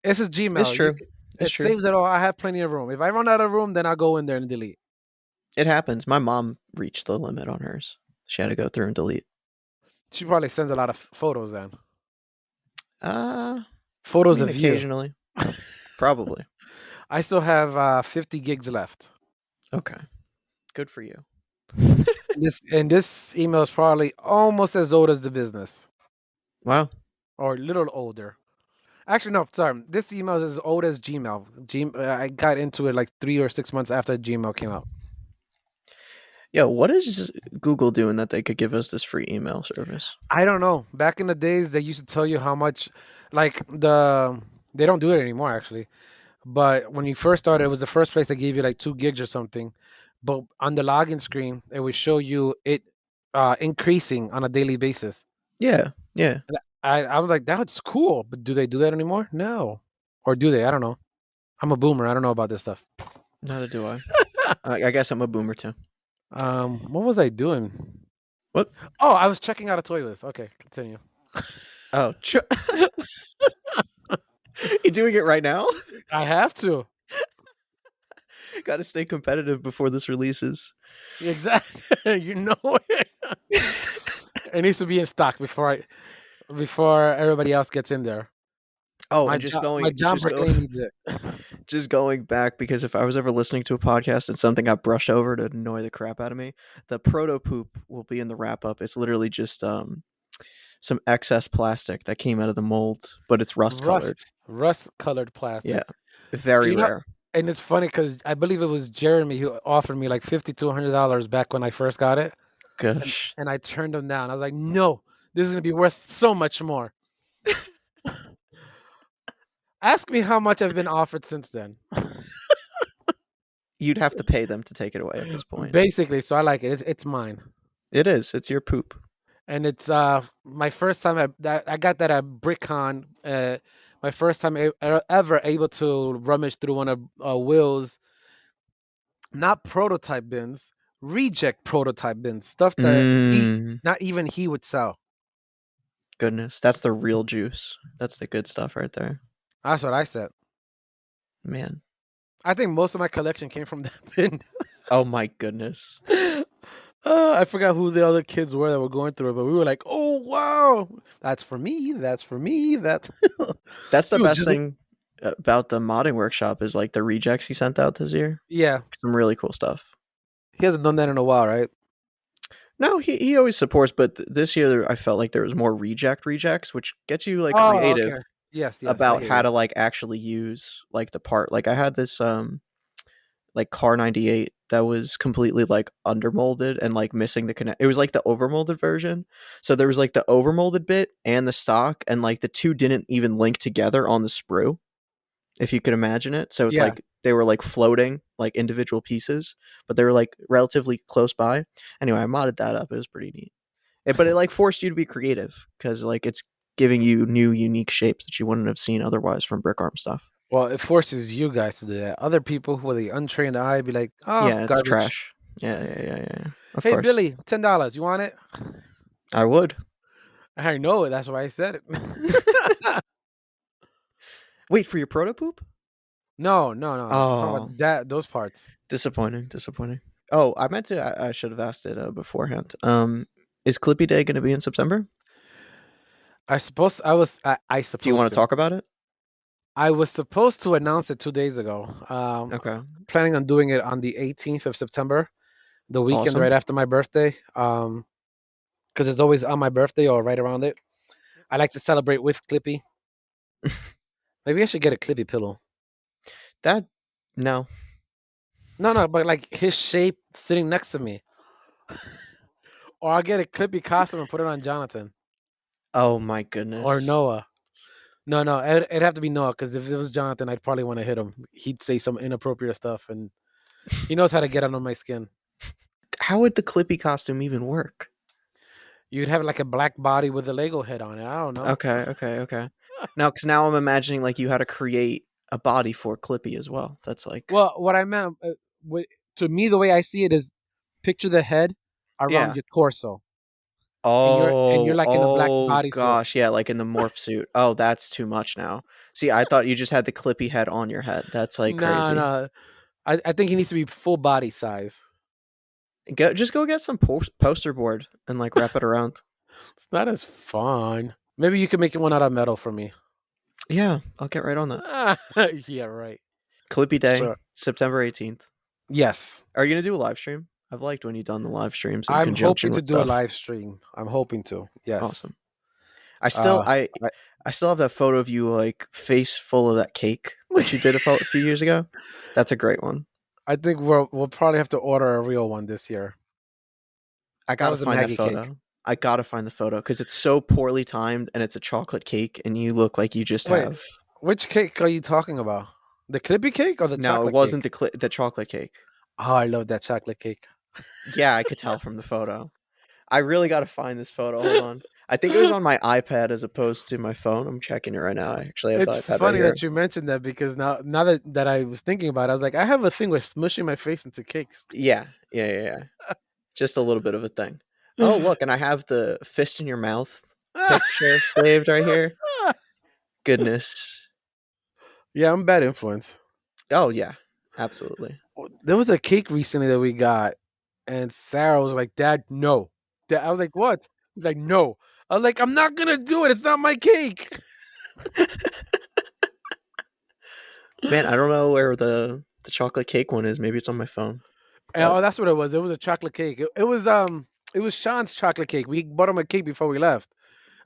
this is It's Gmail. true. It's It true. saves it all. I have plenty of room. If I run out of room, then I'll go in there and delete. It happens. My mom reached the limit on hers. She had to go through and delete. She probably sends a lot of photos then. I Photos mean, of you. occasionally. Probably. I still have 50 gigs left. Okay. Good for you. And this email is probably almost as old as the business, Wow. or a little older. Actually, no, sorry. This email is as old as Gmail. I got into it like 3 or 6 months after Gmail came out. Yo, what is Google doing that they could give us this free email service? I don't know. Back in the days, they used to tell you how much, like they don't do it anymore actually. But when you first started, it was the first place that gave you like 2 gigs or something. But on the login screen, it would show you it increasing on a daily basis. Yeah, yeah. And I was like, that's cool. But do they do that anymore? No. Or do they? I don't know. I'm a boomer. I don't know about this stuff. Neither do I. I guess I'm a boomer too. What was I doing? What? Oh, I was checking out a toy list. Okay, continue. Oh, you doing it right now? I have to. Got to stay competitive before this releases. Exactly. You know it. It needs to be in stock before everybody else gets in there. Oh, My and just job my going, John Berkeley needs it. just going back because if I was ever listening to a podcast and something got brushed over to annoy the crap out of me, the proto poop will be in the wrap up. It's literally just some excess plastic that came out of the mold, but it's rust colored. Rust colored plastic. Yeah, very You know, rare. and it's funny because I believe it was Jeremy who offered me like $5,200 back when I first got it, Gosh, and I turned him down. I was like, no, this is gonna be worth so much more. Ask me how much I've been offered since then. you'd have to pay them to take it away at this point. Basically, so I like it. It's mine. It is. It's your poop. And it's my first time I got that at BrickCon. My first time ever able to rummage through one of Will's not prototype bins, reject prototype bins, stuff that he Mm, not even he would sell. goodness, that's the real juice. That's the good stuff right there, That's what I said. man. I think most of my collection came from that bin. Oh my goodness. I forgot who the other kids were that were going through it, but we were like, "Oh wow, that's for me. That's for me. That." That's the It was best just thing about the modding workshop is like the rejects he sent out this year. yeah. Some really cool stuff. He hasn't done that in a while, right? No, he always supports, but this year I felt like there was more rejects, which gets you like Oh, creative okay. Yes, I about hear how you. to like actually use like the part. Like I had this like car 98 that was completely like undermolded and like missing the connect. It was like the overmolded version. So there was like the overmolded bit and the stock, and like the two didn't even link together on the sprue, if you could imagine it. So it's Yeah. like they were like floating like individual pieces, but they were like relatively close by. Anyway, I modded that up. It was pretty neat. But it like forced you to be creative because like it's giving you new unique shapes that you wouldn't have seen otherwise from brick arm stuff. Well, it forces you guys to do that. Other people with the untrained eye be like, "Oh, Yeah, it's garbage." trash. Yeah. Of Hey, course. Billy, $10. You want it? I would. I know it. That's why I said it. Wait for your proto poop? No, no, no. I'm talking Oh, about that. Those parts. disappointing. Oh, I meant to. I should have asked it beforehand. Is Clippy Day going to be in September? I suppose I was. I Do you supposed want to to. talk about it? I was supposed to announce it 2 days ago. Okay, Planning on doing it on the 18th of September, the weekend awesome. right after my birthday. Because it's always on my birthday or right around it. I like to celebrate with Clippy. Maybe I should get a Clippy pillow. That no. No, no, but like his shape sitting next to me. Or I'll get a Clippy costume and put it on Jonathan Oh my or goodness. Noah. No, no, it'd have to be Noah because if it was Jonathan, I'd probably want to hit him. He'd say some inappropriate stuff, and he knows how to get under my skin. How would the Clippy costume even work? You'd have like a black body with a Lego head on it. I don't know. Okay. Now, because now I'm imagining like you had to create a body for Clippy as well. That's like, Well, what I meant, to me, the way I see it is, picture the head around yeah. your torso, and you're Oh, like in a black oh bodysuit. gosh, yeah, like in the morph suit. Oh, that's too much now. See, I thought you just had the Clippy head on your head. That's like No, crazy. no, I think he needs to be full body size. Just go get some poster board and like wrap it around. It's not as fun. Maybe you can make one out of metal for me. Yeah, I'll get right on that. Yeah, right. Clippy Day, Sure. September 18th. Yes. Are you gonna do a live stream? I've liked when you've done the live streams in I'm hoping conjunction to with do a stuff. live stream. I'm hoping to. Yes. Awesome. I still Uh, I I, I still have that photo of you like face full of that cake that you did a few years ago. That's a great one. I think we'll probably have to order a real one this year. I That gotta was a find that Maggie cake. photo. I gotta find the photo because it's so poorly timed and it's a chocolate cake and you look like you just Wait, have. which cake are you talking about? The Clippy cake or the No, it chocolate wasn't cake? the chocolate cake. Oh, I love that chocolate cake. Yeah, I could tell from the photo. I really gotta find this photo. Hold on. I think it was on my iPad as opposed to my phone. I'm checking it right now. I actually have the It's iPad right funny here. that you mentioned that because now that I was thinking about it, I was like, I have a thing with smushing my face into cakes. Yeah, yeah, yeah, yeah. Just a little bit of a thing. Oh, look, and I have the fist in your mouth picture saved right here. Goodness. Yeah, I'm bad influence. Oh yeah, absolutely. There was a cake recently that we got, and Sarah was like, "Dad, no." I was like, "What?" He's like, "No." I was like, "I'm not gonna do it. It's not my cake." Man, I don't know where the chocolate cake one is. Maybe it's on my phone. And, But oh, that's what it was. It was a chocolate cake. It was Sean's chocolate cake. We bought him a cake before we left,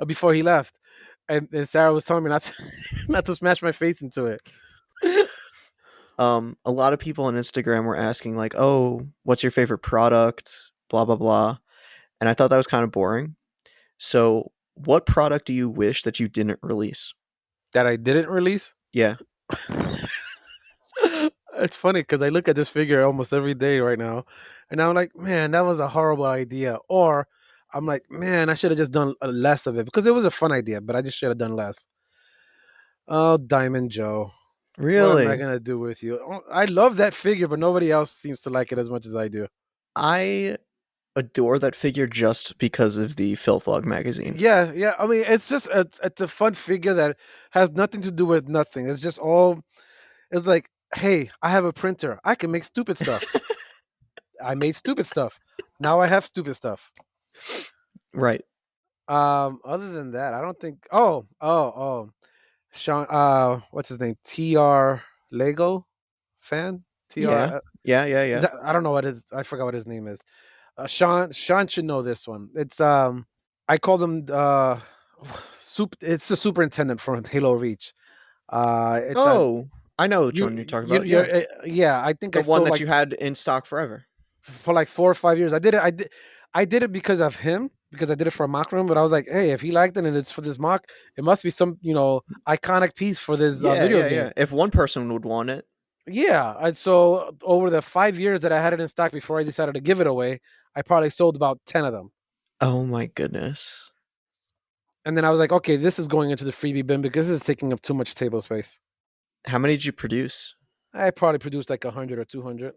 before he left, and Sarah was telling me not to not to smash my face into it. a lot of people on Instagram were asking like, "Oh, what's your favorite product?" blah blah blah. And I thought that was kind of boring. So, what product do you wish that you didn't release? That I didn't release. Yeah. It's funny because I look at this figure almost every day right now, and I'm like, man, that was a horrible idea. Or I'm like, man, I should have just done less of it because it was a fun idea, but I just should have done less. Oh, Diamond Joe, what am I Really? gonna do with you? Oh, I love that figure, but nobody else seems to like it as much as I do. I adore that figure just because of the Filth Log magazine. Yeah, yeah. I mean, it's a fun figure that has nothing to do with nothing. It's just all. It's like, hey, I have a printer. I can make stupid stuff. I made stupid stuff. Now I have stupid stuff. Right. Other than that, I don't think. Oh, Sean. What's his name? Tr Lego fan. Tr. Yeah. Yeah, yeah, Is yeah. that? I don't know what his. I forgot what his name is. Sean. Sean should know this one. It's I called him It's the superintendent from Halo Reach. It's a Oh, I know which one you're talking about. Yeah. yeah. I think The I one sold that like you had in stock forever. for like 4 or 5 years. I did it because of him because I did it for a mock room. But I was like, hey, if he liked it and it's for this mock, it must be some iconic piece for this Yeah, video yeah, game. yeah. If one person would want it. Yeah, and so over the 5 years that I had it in stock before I decided to give it away, I probably sold about 10 of them. Oh my goodness. And then I was like, okay, this is going into the freebie bin because this is taking up too much table space. How many did you produce? I probably produced like 100 or 200.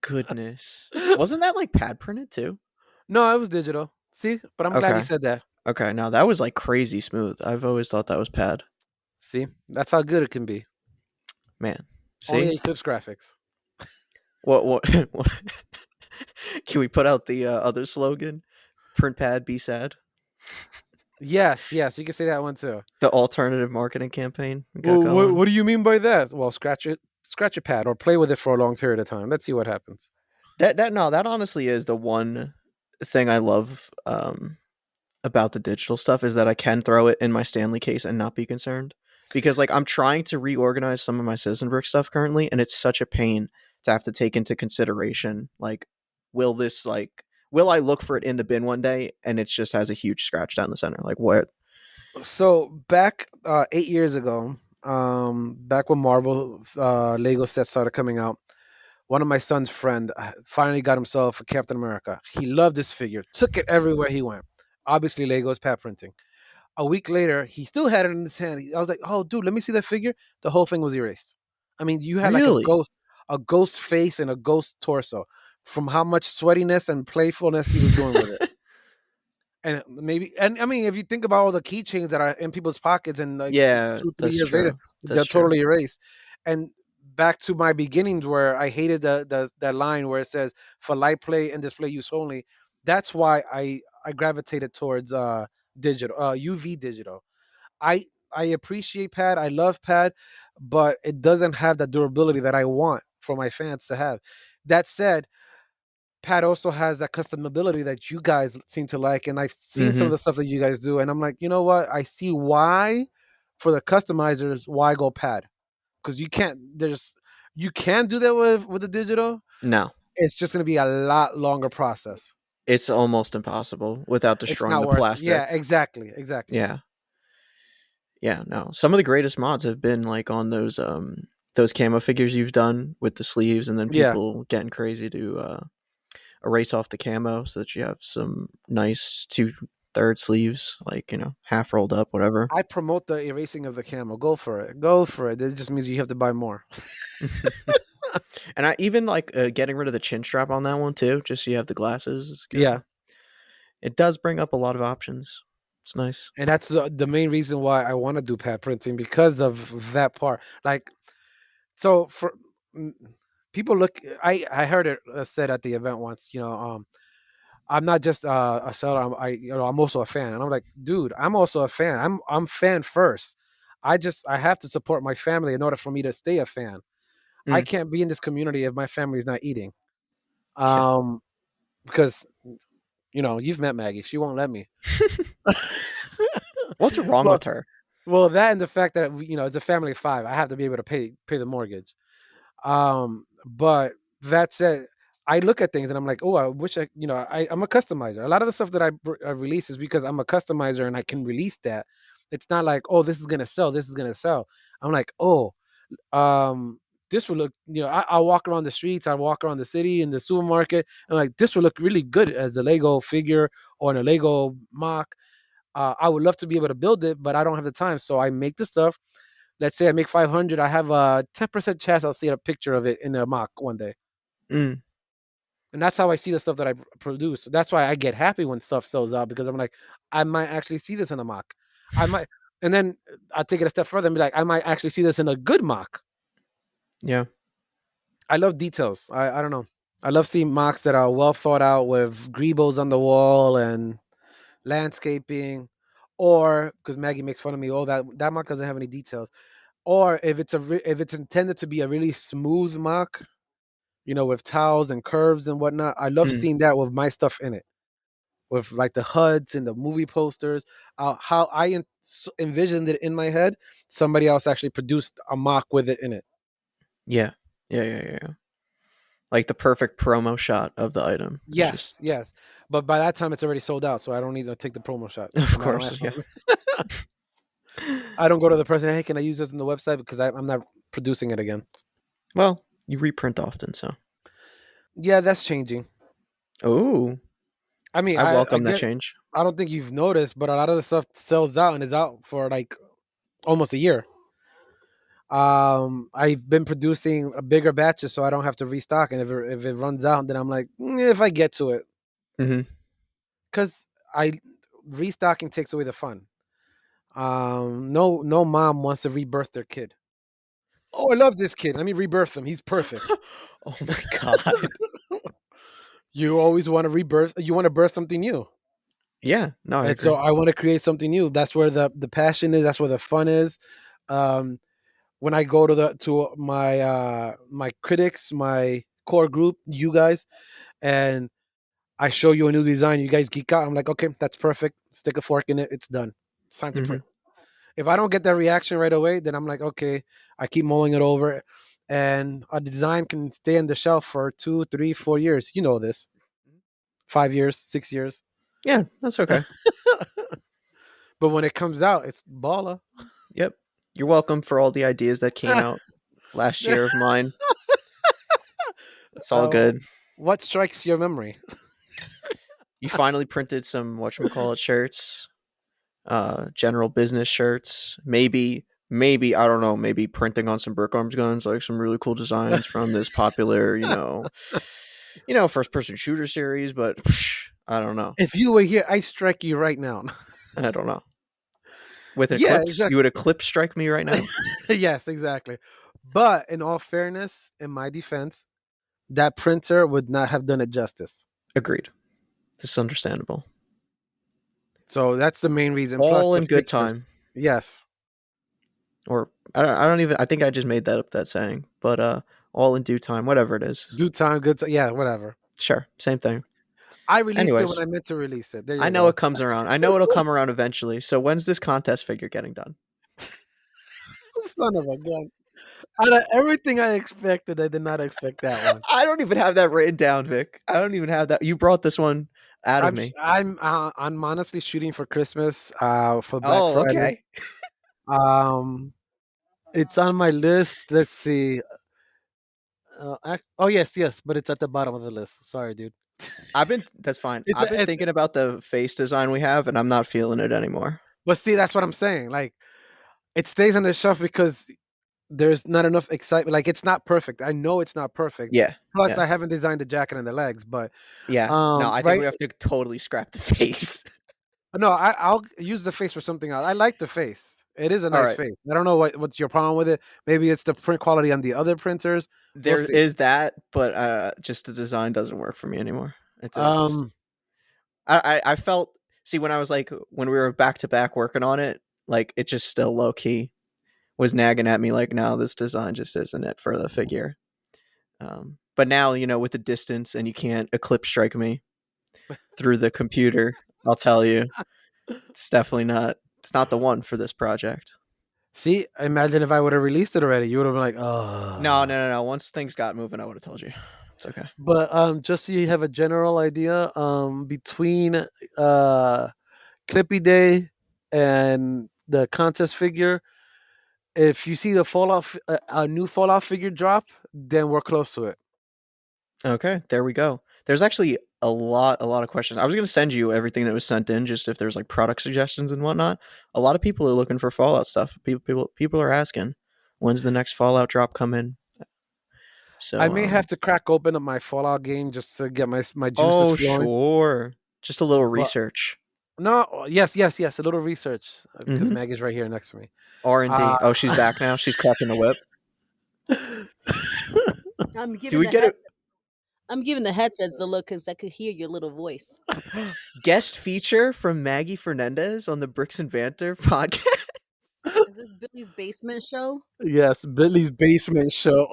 Goodness. Wasn't that like pad printed too? No, it was digital. See, but I'm glad you Okay. said that. Okay. Now that was like crazy smooth. I've always thought that was pad. See, that's how good it can be. Man. Only See? Eclipsegrafx. What can we put out the other slogan? Print pad, be sad. Yes, yes, you can say that one too. The alternative marketing campaign we got Well, going. what do you mean by that? Well, scratch your pad, or play with it for a long period of time. Let's see what happens. That honestly is the one thing I love about the digital stuff is that I can throw it in my Stanley case and not be concerned. Because like I'm trying to reorganize some of my Citizen Brick stuff currently, and it's such a pain to have to take into consideration like will I look for it in the bin one day and it just has a huge scratch down the center? Like what? So back 8 years ago, back when Marvel Lego sets started coming out, one of my son's friend finally got himself a Captain America. He loved this figure, took it everywhere he went. Obviously, Lego is pat printing. A week later, he still had it in his hand. I was like, "Oh, dude, let me see that figure." The whole thing was erased. I mean, you had like Really? a ghost face and a ghost torso from how much sweatiness and playfulness he was doing with it. And maybe, and I mean, if you think about all the keychains that are in people's pockets, and like Yeah, 2 3 that's years later, true. they're That's true. totally erased. And back to my beginnings, where I hated that line where it says "for light play and display use only." That's why I gravitated towards digital, UV digital. I I appreciate pad, I love pad, but it doesn't have the durability that I want for my fans to have. That said, Pat also has that customability that you guys seem to like, and I've seen some of Mhm. the stuff that you guys do, and I'm like, you know what? I see why, for the customizers, why go Pat? Because you can do that with the digital. No. It's just gonna be a lot longer process. It's almost impossible without It's destroying not the worth it. plastic. Yeah, exactly. Yeah. Yeah, no. Some of the greatest mods have been like on those camo figures you've done with the sleeves, and then Yeah, people getting crazy to erase off the camo so that you have some nice 2/3 sleeves, like, half rolled up, whatever. I promote the erasing of the camo. Go for it. Go for it. It just means you have to buy more. And I even like getting rid of the chin strap on that one too, just so you have the glasses. It's good. Yeah, It does bring up a lot of options. It's nice. and that's the main reason why I want to do pad printing because of that part. Like, so for mm, people look, I heard it said at the event once. I'm not just a seller. I'm also a fan, and I'm like, dude, I'm also a fan. I'm fan first. I have to support my family in order for me to stay a fan. I Mm, can't be in this community if my family is not eating. yeah. Um, because you've met Maggie. She won't let me. What's wrong well, with her? well, that and the fact that it's a family of five. I have to be able to pay the mortgage. But that said, I look at things and I'm like, oh, I wish I'm a customizer. A lot of the stuff that I release is because I'm a customizer and I can release that. It's not like, oh, this is gonna sell. This is gonna sell. I'm like, oh, um, this will look. I walk around the streets. I walk around the city in the supermarket, and like this will look really good as a Lego figure or in a Lego mock. I would love to be able to build it, but I don't have the time. So I make the stuff. Let's say I make 500. I have a 10% chance I'll see a picture of it in a mock one day. Mm, And that's how I see the stuff that I produce. That's why I get happy when stuff sells out because I'm like, I might actually see this in a mock. I might, and then I take it a step further and be like, I might actually see this in a good mock. yeah. I love details. I don't know. I love seeing mocks that are well thought out with greebles on the wall and landscaping, or because Maggie makes fun of me, oh that mock doesn't have any details. Or if it's intended to be a really smooth mock, with towels and curves and whatnot. I love Mm, seeing that with my stuff in it, with like the HUDs and the movie posters. How envisioned it in my head, somebody else actually produced a mock with it in it. yeah. Yeah. Like the perfect promo shot of the item. It's Yes, just, yes. But by that time, it's already sold out, so I don't need to take the promo shot, of and I don't have. course, yeah. I don't go to the person. Hey, can I use this on the website because I'm not producing it again. Well, you reprint often, so. Yeah, that's changing. Oh, I mean, I I welcome that get. change. I don't think you've noticed, but a lot of the stuff sells out and is out for like almost a year. I've been producing a bigger batches so I don't have to restock, and if it runs out, then I'm like, if I get to it, Hmm. because I restocking takes away the fun. No mom wants to rebirth their kid. Oh, I love this kid. Let me rebirth him. He's perfect. Oh my god. You always want to rebirth. You want to birth something new, Yeah, no, I and so agree. I want to create something new. That's where the passion is. That's where the fun is. Um, when I go to my critics, my core group, you guys, and I show you a new design, you guys geek out. I'm like, okay, that's perfect. Stick a fork in it. It's done. It's time to Hmm. print. If I don't get that reaction right away, then I'm like, okay, I keep mulling it over, and a design can stay on the shelf for 2, 3, 4 years. You know this, 5 years, 6 years. Yeah, that's okay. But when it comes out, it's baller. Yep. You're welcome for all the ideas that came out last year of mine. It's all uh, good. what strikes your memory? You finally printed some whatchamacallit shirts, general business shirts. Maybe, I don't know, maybe printing on some Brick Arms guns, like some really cool designs from this popular, first person shooter series, but I don't know. If you were here, I strike you right now. I don't know. With Yeah, Eclipse, you exactly. would Eclipse strike me right now? Yes, exactly. But in all fairness, in my defense, that printer would not have done it justice. Agreed. This is understandable. So that's the main reason. Plus All the in good fixtures. time. Yes. Or I don't even I think I just made that up, that saying. But all in due time, whatever it is. Due time, good. Yeah, whatever. Sure, same thing. I released it when Anyways, I meant to release it. There I you know go. it comes around. I know it'll come around eventually. So when's this contest figure getting done? Son of a gun. Out of everything I expected, I did not expect that one. I don't even have that written down, Vic. I don't even have that. You brought this one out of me. I'm honestly shooting for Christmas. For Black Oh, Friday. okay. Um, it's on my list. Let's see. Oh yes, yes, but it's at the bottom of the list. Sorry, dude. That's fine. It's I've been it's. thinking about the face design we have, and I'm not feeling it anymore. But see, that's what I'm saying. Like, it stays on the shelf because there's not enough excitement. Like, it's not perfect. I know it's not perfect. Yeah, Plus, yeah, I haven't designed the jacket and the legs. But yeah. No, I think right. we have to totally scrap the face. No, I'll use the face for something else. I like the face. It is a All nice right, face. I don't know what's your problem with it. Maybe it's the print quality on the other printers. We'll there see. is that, but just the design doesn't work for me anymore. It's Um, I felt see when I was like when we were back to back working on it, like it just still low key was nagging at me like, no, this design just isn't it for the figure. But now with the distance and you can't eclipse strike me through the computer. I'll tell you, it's definitely not. It's not the one for this project. see, imagine if I would have released it already. You would have been like, No, oh. no, no, no. Once things got moving, I would have told you. It's okay. But just so you have a general idea, between Clippy Day and the contest figure, if you see the a new Fallout figure drop, then we're close to it. Okay, there we go. There's actually a lot of questions. I was gonna send you everything that was sent in, just if there's like product suggestions and whatnot. A lot of people are looking for Fallout stuff. People are asking, when's the next Fallout drop come in? I So, may have to crack open up my Fallout game just to get my juices oh flowing. sure, just a little But research. no, yes, yes, yes, a little research because Mm-hmm. Maggie's right here next to me. R&D. Uh, Oh, she's back now. She's cracking the whip. I'm Do giving we the get head. it? I'm giving the headsets the look because I could hear your little voice. Guest feature from Maggie Fernandez on the Bricks and Banter podcast. Is this Billy's basement show? yes, Billy's basement show.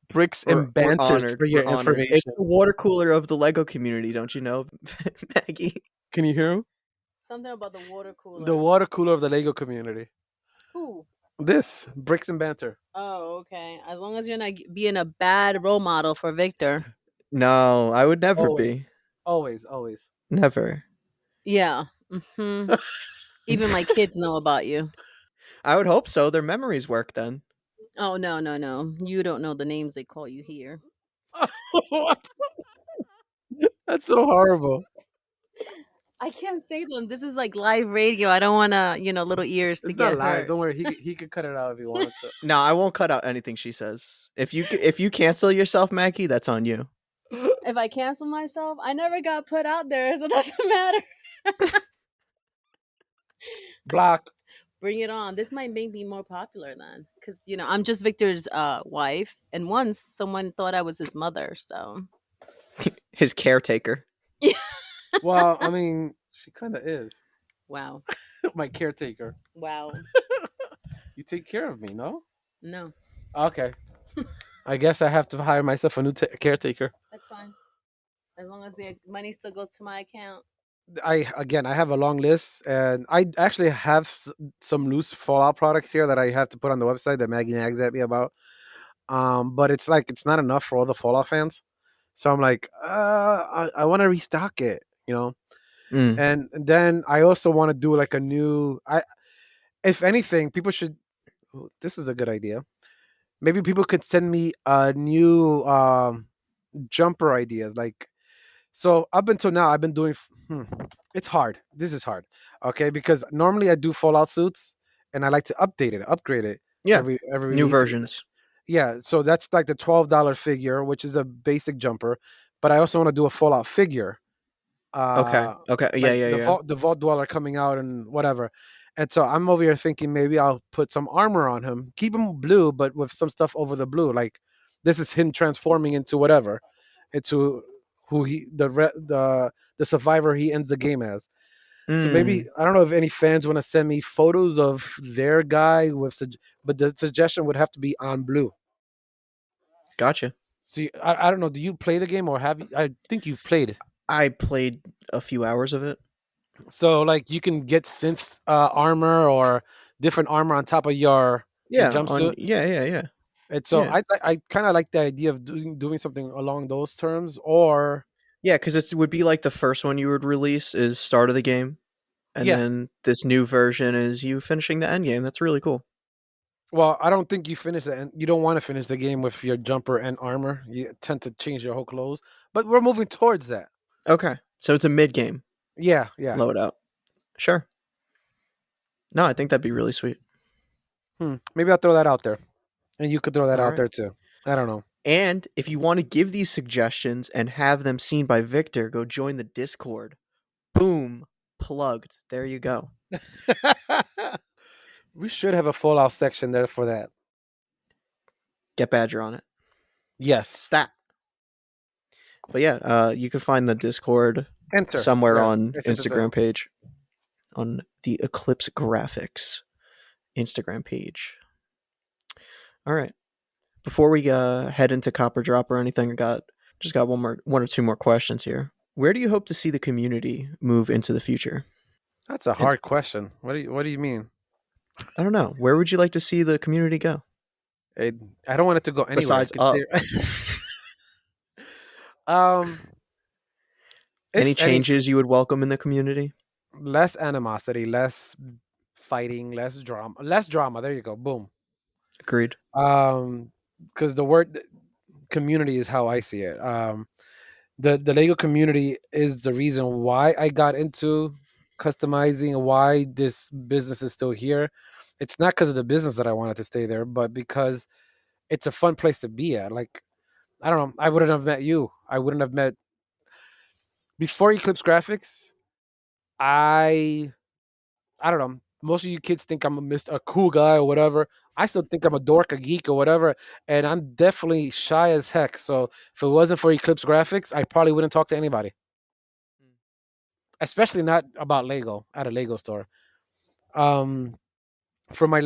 Bricks and We're banters honored. for your We're honored. It's information. the water cooler of the Lego community, don't you know, Maggie? Can you hear him? Something about the water The cooler. water cooler of the Lego community. Who? This bricks and banter. Oh, okay. As long as you're not being a bad role model for Victor. No, I would never Always, be. always, always. Never. Yeah. Even my kids know about you. I would hope so. Their memories work then. Oh, no, no, no. You don't know the names they call you here. That's so horrible. I can't say them. This is like live radio. I don't want to, little ears to It's not get live. hurt. Don't worry. He could cut it out if he wanted to. No, I won't cut out anything she says. If you cancel yourself, Maggie, that's on you. If I cancel myself, I never got put out there, so it doesn't matter. Block. Bring it on. This might make me more popular then, because I'm just Victor's wife, and once someone thought I was his mother. So His caretaker. Well, I mean, she kind of is wow, my caretaker. wow, You take care of me, no? no, Okay. I guess I have to hire myself a new caretaker. that's fine. As long as the money still goes to my account. I have a long list, and I actually have some loose Fallout products here that I have to put on the website that Maggie nags at me about. But it's like it's not enough for all the Fallout fans, so I'm like, I want to restock it, Mm. And then I also want to do like a new. If anything, people should. This is a good idea. Maybe people could send me a new jumper ideas, like. So up until now, I've been doing. It's hard. This is hard. Okay, because normally I do Fallout suits, and I like to upgrade it Yeah. every New release. versions. Yeah, so that's like the $12 figure, which is a basic jumper. But I also want to do a Fallout figure, Okay. Okay. Yeah, like yeah, yeah. The Vault Dweller coming out and whatever. And so I'm over here thinking maybe I'll put some armor on him, keep him blue, but with some stuff over the blue. Like this is him transforming into whatever, into who the survivor he ends the game as. So maybe Mm. I don't know if any fans want to send me photos of their guy but the suggestion would have to be on blue. Gotcha. So I don't know. Do you play the game or have you? I think you've played it. I played a few hours of it. So like you can get synth armor or different armor on top of your Yeah, jumpsuit. yeah, yeah, yeah. And so Yeah. I kind of like the idea of doing something along those terms, or Yeah, because it would be like the first one you would release is start of the game, and yeah. then this new version is you finishing the end game. That's really cool. Well, I don't think you finish it, and you don't want to finish the game with your jumper and armor. You tend to change your whole clothes, but we're moving towards that. Okay, so it's a mid game Yeah, yeah. loadout. Sure. No, I think that'd be really sweet. Maybe I'll throw that out there, and you could throw that All out right. there too. I don't know. And if you want to give these suggestions and have them seen by Victor, go join the Discord. Boom, plugged. There you go. We should have a Fallout section there for that. Get Badger on it. Yes. Stat. But yeah, you can find the Discord Enter. somewhere Yeah. on It's Instagram page, on the Eclipsegrafx Instagram page. All right. Before we head into Copper Drop or anything, just got one or two more questions here. Where do you hope to see the community move into the future? That's a And hard question. What do you mean? I don't know. Where would you like to see the community go It, I don't want it to go anywhere. besides up? um, Any if any, changes you would welcome in the community? less animosity, less fighting, less drama, less drama. There you go. Boom. Agreed. Because the word community is how I see it. The Lego community is the reason why I got into customizing, why this business is still here. It's not because of the business that I wanted to stay there, but because it's a fun place to be at. Like, I don't know, I wouldn't have met you. I wouldn't have met before Eclipse Graphics. I I don't know. Most of you kids think I'm a cool guy or whatever. I still think I'm a dork, a geek or whatever, and I'm definitely shy as heck. So if it wasn't for Eclipse Graphics, I probably wouldn't talk to anybody, especially not about Lego at a Lego store. Um, for my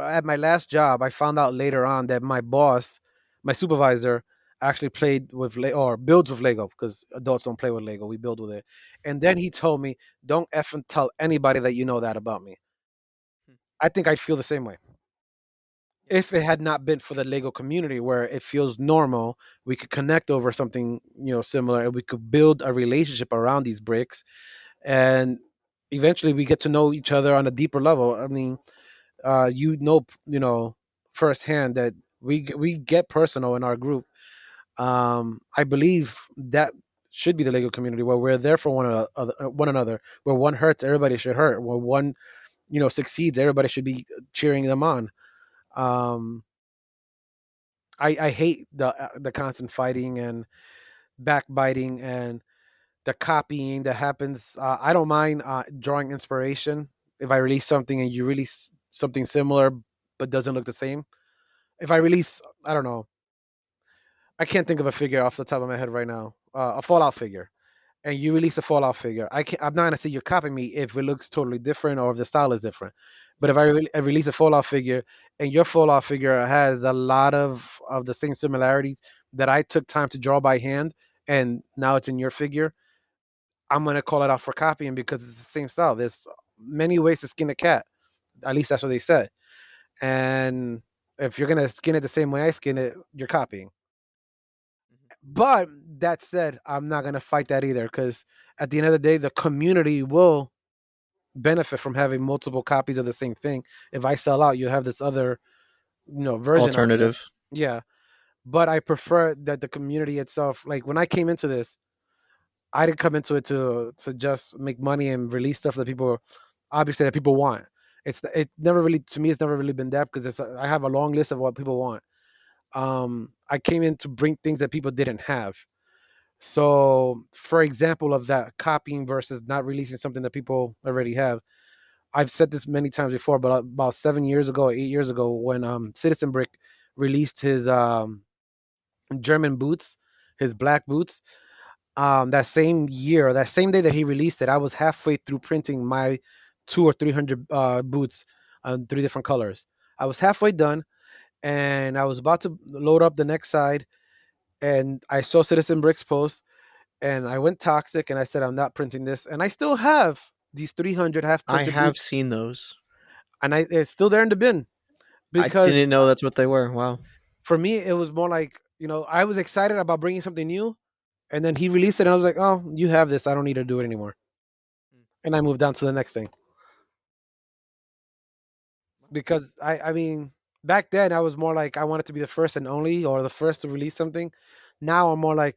at my last job, I found out later on that my boss, my supervisor, actually played with or builds with Lego because adults don't play with Lego. We build with it. And then he told me, "Don't effing tell anybody that you know that about me." I think I'd feel the same way if it had not been for the Lego community where it feels normal. We could connect over something similar, and we could build a relationship around these bricks, and eventually we get to know each other on a deeper level. I mean, firsthand that we get personal in our group. I believe that should be the Lego community where we're there for one another. Where one hurts, everybody should hurt. Where one succeeds, everybody should be cheering them on. Um, I hate the constant fighting and backbiting and the copying that happens. I don't mind drawing inspiration if I release something and you release something similar but doesn't look the same. If I release, I don't know, I can't think of a figure off the top of my head right now, a Fallout figure, and you release a Fallout figure, I'm not gonna say you're copying me if it looks totally different or if the style is different. But if I release a Fallout figure and your Fallout figure has a lot of the same similarities that I took time to draw by hand, and now it's in your figure, I'm gonna call it out for copying because it's the same style. There's many ways to skin a cat. At least that's what they said. And if you're gonna skin it the same way I skin it, you're copying. But that said, I'm not gonna fight that either because at the end of the day, the community will benefit from having multiple copies of the same thing. If I sell out, you have this other, version out there. Alternative. Yeah. But I prefer that the community itself, like when I came into this, I didn't come into it to just make money and release stuff that people obviously that people want. It never really to me it's never really been that because I have a long list of what people want. I came in to bring things that people didn't have. So, for example, of that copying versus not releasing something that people already have, I've said this many times before, but about 7 years ago, 8 years ago, when Citizen Brick released his German boots, his black boots, that same year, that same day that he released it, I was halfway through printing my 200 or 300 boots on three different colors. I was halfway done, and I was about to load up the next side, and I saw Citizen Brick's post, and I went toxic, and I said, I'm not printing this, and I still have these 300 half I printed have boots, seen those. and it's still there in the bin I didn't because know that's what they were. Wow. For me, it was more like, I was excited about bringing something new, and then he released it, and I was like, oh, you have this. I don't need to do it anymore, and I moved on to the next thing. Because I mean, back then I was more like I wanted to be the first and only, or the first to release something. Now I'm more like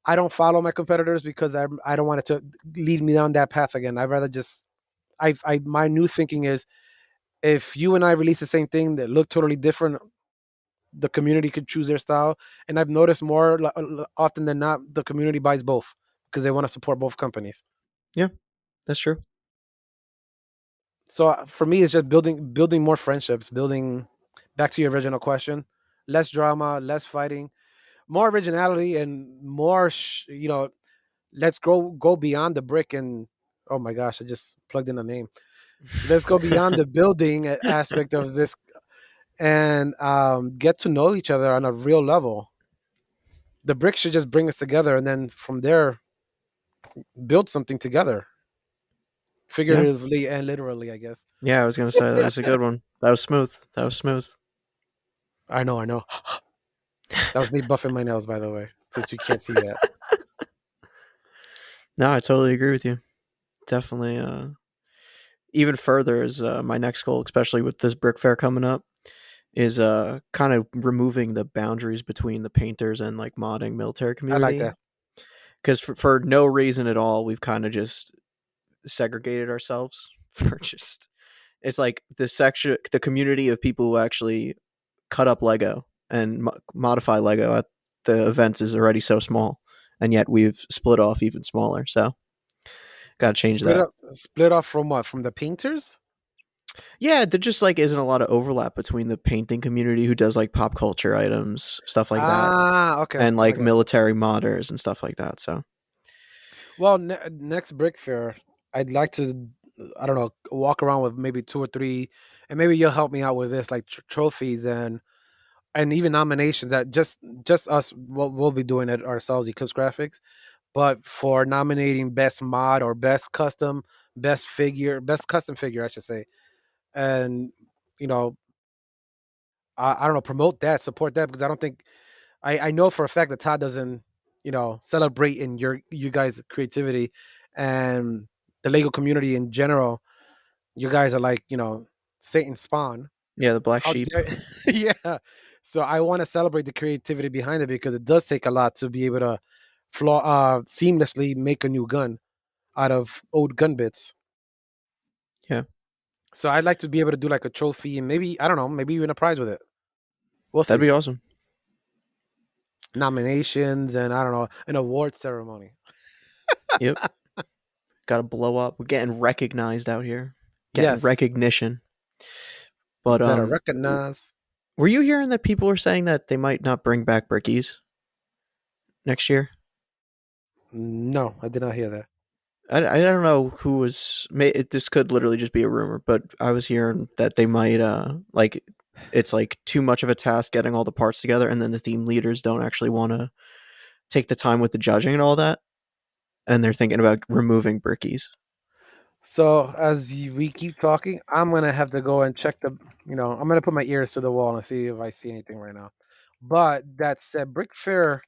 I don't follow my competitors because I don't want it to lead me down that path again. I'd rather just I my new thinking is, if you and I release the same thing that look totally different, the community could choose their style. And I've noticed more often than not, the community buys both because they want to support both companies. Yeah, that's true. So for me, it's just building more friendships, building, back to your original question, less drama, less fighting, more originality, and more let's go beyond the brick. And oh my gosh, I just plugged in a name. Let's go beyond the building aspect of this, and get to know each other on a real level. The brick should just bring us together, and then from there build something together, Yeah. figuratively and literally, I guess. Yeah, I was gonna say that's a good one. That was smooth. That was smooth. I know. That was me buffing my nails, by the way, since you can't see that. No, I totally agree with you. Definitely. Even further is my next goal, especially with this brick fair coming up, is kind of removing the boundaries between the painters and like modding military I like community. that. Because for no reason at all, we've kind of just segregated ourselves for just it's like the community of people who actually cut up Lego and modify Lego at the events is already so small, and yet we've split off even smaller. So got to change Split that. up, split off from what? From the painters? Yeah, there just like isn't a lot of overlap between the painting community who does like pop culture items, stuff like that, Ah, okay, and I like got you. military modders and stuff like that. So Well, next brick fair, I'd like to, I don't know, walk around with maybe two or three, and maybe you'll help me out with this, like trophies and even nominations that just us we'll be doing it ourselves, Eclipsegrafx. But for nominating best mod or best custom figure, I should say, and you know, I don't know, promote that, support that, because I don't think I know for a fact that Todd doesn't, celebrate in you guys' creativity and the Lego community in general. You guys are like, Satan's spawn. yeah, the black How sheep. dare yeah. So I want to celebrate the creativity behind it because it does take a lot to be able to seamlessly make a new gun out of old gun bits. Yeah, So I'd like to be able to do like a trophy and maybe, I don't know, maybe even a prize with it. We'll that'd see. be awesome. Nominations and I don't know, an award ceremony. Yep, got to blow up. We're getting recognized out here, getting Yes, recognition. you But better recognize. were you hearing that people are saying that they might not bring back brickies next year? No, I did not hear that. I don't know who was. This could literally just be a rumor, but I was hearing that they might like it's like too much of a task getting all the parts together, and then the theme leaders don't actually want to take the time with the judging and all that, and they're thinking about removing brickies. So we keep talking, I'm gonna have to go and check I'm gonna put my ears to the wall and see if I see anything right now. But that said, Brick Fair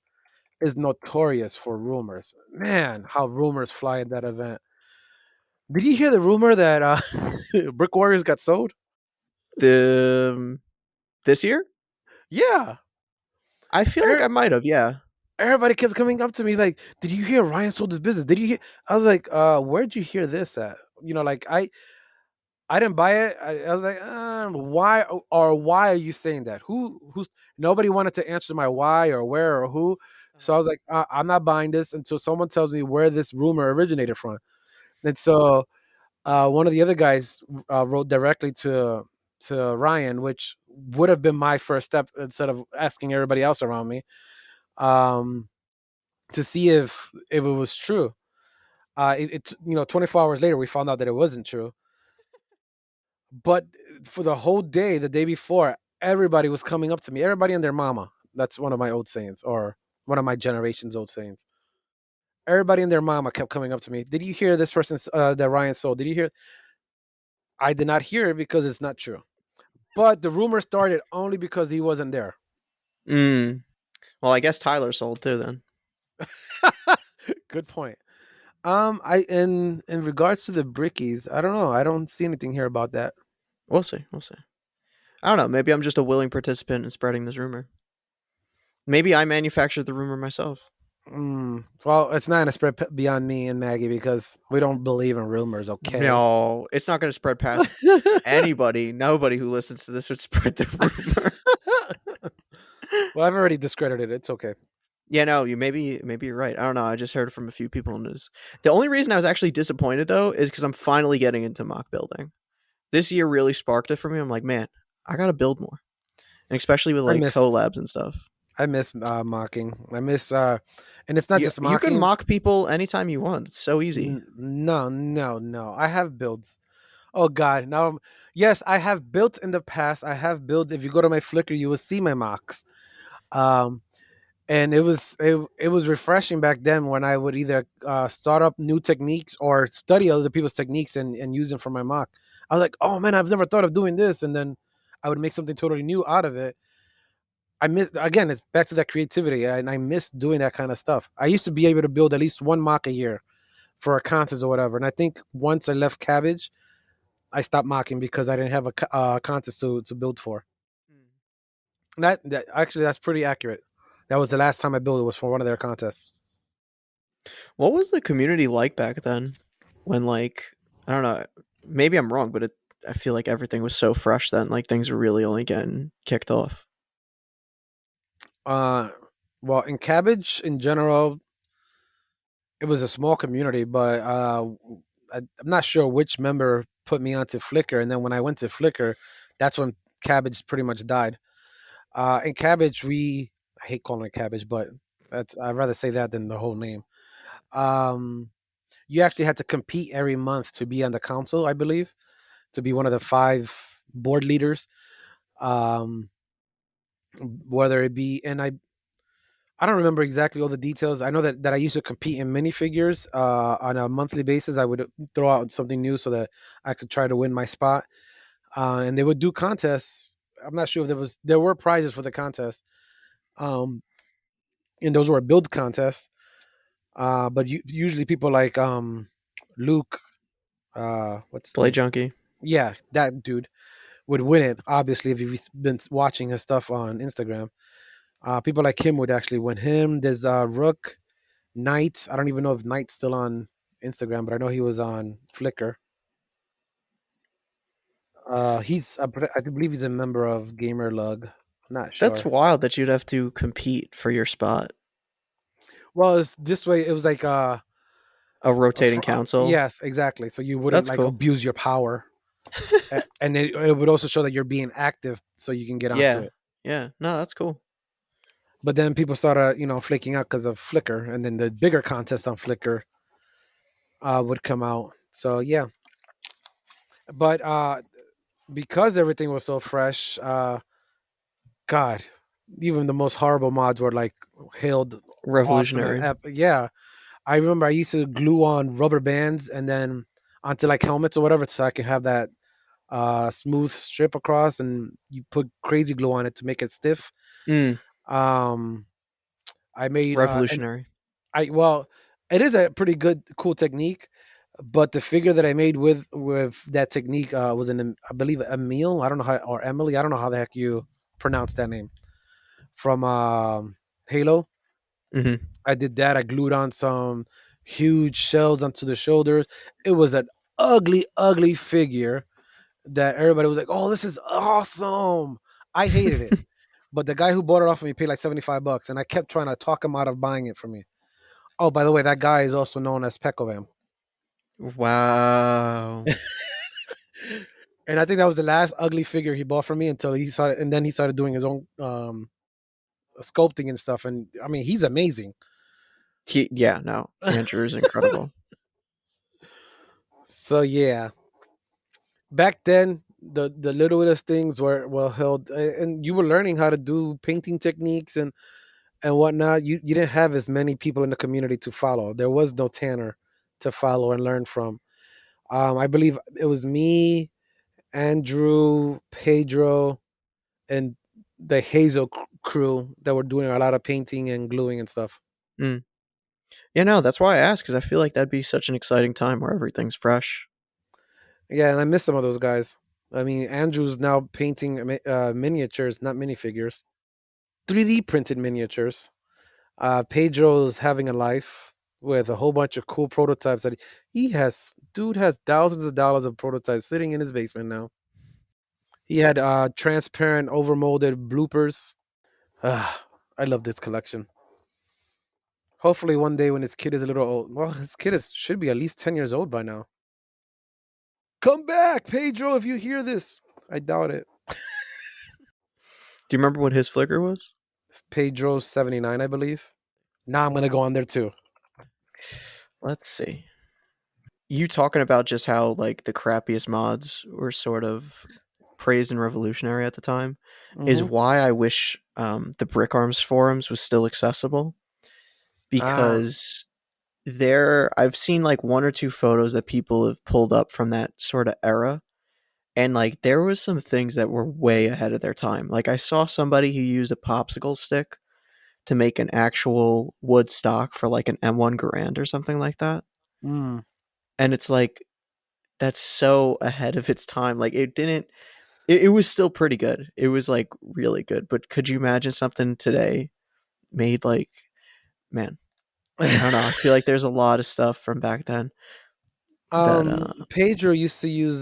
is notorious for rumors. Man, how rumors fly at that event. Did you hear the rumor that Brick Warriors got sold? The this year, Yeah. I feel like Er- I might have. Yeah, Everybody kept coming up to me like, "Did you hear Ryan sold his business? Did you hear?" I was like, where'd you hear this at?" Like I didn't buy it. I was like, why are you saying that? Who's nobody wanted to answer my why or where or who. So I was like, I'm not buying this until someone tells me where this rumor originated from. And so one of the other guys wrote directly to Ryan, which would have been my first step instead of asking everybody else around me, um, to see if it was true. 24 hours later, we found out that it wasn't true. But for the whole day, the day before, everybody was coming up to me. Everybody and their mama. That's one of my old sayings, or one of my generation's old sayings. Everybody and their mama kept coming up to me. Did you hear this person's that Ryan sold? Did you hear? I did not hear it because it's not true. But the rumor started only because he wasn't there. Mm. Well, I guess Tyler sold too then. Good point. I in regards to the brickies, I don't know. I don't see anything here about that. We'll see. We'll see. I don't know. Maybe I'm just a willing participant in spreading this rumor. Maybe I manufactured the rumor myself. Well, it's not gonna spread beyond me and Maggie because we don't believe in rumors. Okay. No, it's not going to spread past anybody. Nobody who listens to this would spread the rumor. Well, I've already discredited it. It's okay. Yeah, no, you maybe you're right. I don't know. I just heard it from a few people, and this. The only reason I was actually disappointed though is because I'm finally getting into mock building. This year really sparked it for me. I'm like, man, I gotta build more, and especially with I like miss collabs and stuff. I miss mocking. I miss and it's not You just you can mocking. mock people anytime you want. It's so easy. No, no, no. I have builds. Oh God, now yes, I have built in the past. I have built. If you go to my Flickr, you will see my mocks. Um, and it was refreshing back then when I would either start up new techniques or study other people's techniques and use them for my mock. I was like, oh man, I've never thought of doing this, and then I would make something totally new out of it. I miss again. It's back to that creativity, and I miss doing that kind of stuff. I used to be able to build at least one mock a year for a contest or whatever. And I think once I left Cabbage, I stopped mocking because I didn't have a contest to build for. And that actually that's pretty accurate. That was the last time I built it was for one of their contests. What was the community like back then? When like I don't know, maybe I'm wrong, but I feel like everything was so fresh then. Like things were really only getting kicked off. Uh, well, in Cabbage in general, it was a small community, but I'm not sure which member put me onto Flickr, and then when I went to Flickr, that's when Cabbage pretty much died. In Cabbage, I hate calling it Cabbage, but that's I'd rather say that than the whole name. Um, you actually had to compete every month to be on the council, I believe, to be one of the five board leaders. Um, whether it be, and I don't remember exactly all the details. I know that I used to compete in minifigures on a monthly basis. I would throw out something new so that I could try to win my spot. And they would do contests. I'm not sure if there were prizes for the contest. Um, and those were build contests. But usually people like Luke, what's his Play name? junkie. Yeah, that dude would win it. Obviously, if you've been watching his stuff on Instagram, people like him would actually win him. There's Rook Knight. I don't even know if Knight's still on Instagram, but I know he was on Flickr. I believe he's a member of Gamer Lug. I'm not That's sure. wild that you'd have to compete for your spot. Well, it's this way. It was like A rotating council. yes, exactly. So you wouldn't That's like cool. abuse your power, and it would also show that you're being active, so you can get onto Yeah. it. Yeah. No, that's cool. But then people started, flaking out because of Flickr, and then the bigger contest on Flickr would come out. So yeah, but because everything was so fresh, God, even the most horrible mods were like hailed awesome and Revolutionary. yeah. I remember I used to glue on rubber bands and then onto like helmets or whatever, so I could have that smooth strip across, and you put crazy glue on it to make it stiff. Mm. Um, I made and Revolutionary. I well, it is a pretty good, cool technique. But the figure that I made with that technique was I believe, Emil. I don't know how, or Emily. I don't know how the heck you pronounce that name from Halo. Hmm. I did that. I glued on some huge shells onto the shoulders. It was an ugly, ugly figure that everybody was like, "Oh, this is awesome." I hated it, but the guy who bought it off of me paid like $75, and I kept trying to talk him out of buying it from me. Oh, by the way, that guy is also known as Pekovam. Wow. And I think that was the last ugly figure he bought from me until he started, and then he started doing his own sculpting and stuff. And I mean, he's amazing. Yeah, no. Andrew is incredible. So yeah, back then the littlest things were held, and you were learning how to do painting techniques and whatnot. You didn't have as many people in the community to follow. There was no Tanner to follow and learn from. I believe it was me, Andrew, Pedro, and the Hazel crew that were doing a lot of painting and gluing and stuff. Mm. Yeah, no, that's why I asked because I feel like that'd be such an exciting time where everything's fresh. Yeah, and I miss some of those guys. I mean, Andrew's now painting miniatures, not minifigures, 3D printed miniatures. Pedro's having a life with a whole bunch of cool prototypes that he has. Dude has thousands of dollars of prototypes sitting in his basement now. He had transparent, overmolded bloopers. I love this collection. Hopefully, one day when his kid is a little old, well, his kid should be at least 10 years old by now. Come back, Pedro, if you hear this. I doubt it. Do you remember what his flicker was? Pedro 79, I believe. Now I'm gonna go on there too. Let's see. You talking about just how like the crappiest mods were sort of praised and revolutionary at the time is Hmm. why I wish the Brick Arms forums was still accessible Ah. because there I've seen like one or two photos that people have pulled up from that sort of era and like there was some things that were way ahead of their time. Like I saw somebody who used a popsicle stick to make an actual wood stock for like an M1 Garand or something like that. Mm. And it's like that's so ahead of its time. Like it didn't it was still pretty good. It was like really good. But could you imagine something today made like man, I don't know. I feel like there's a lot of stuff from back then that Pedro used to use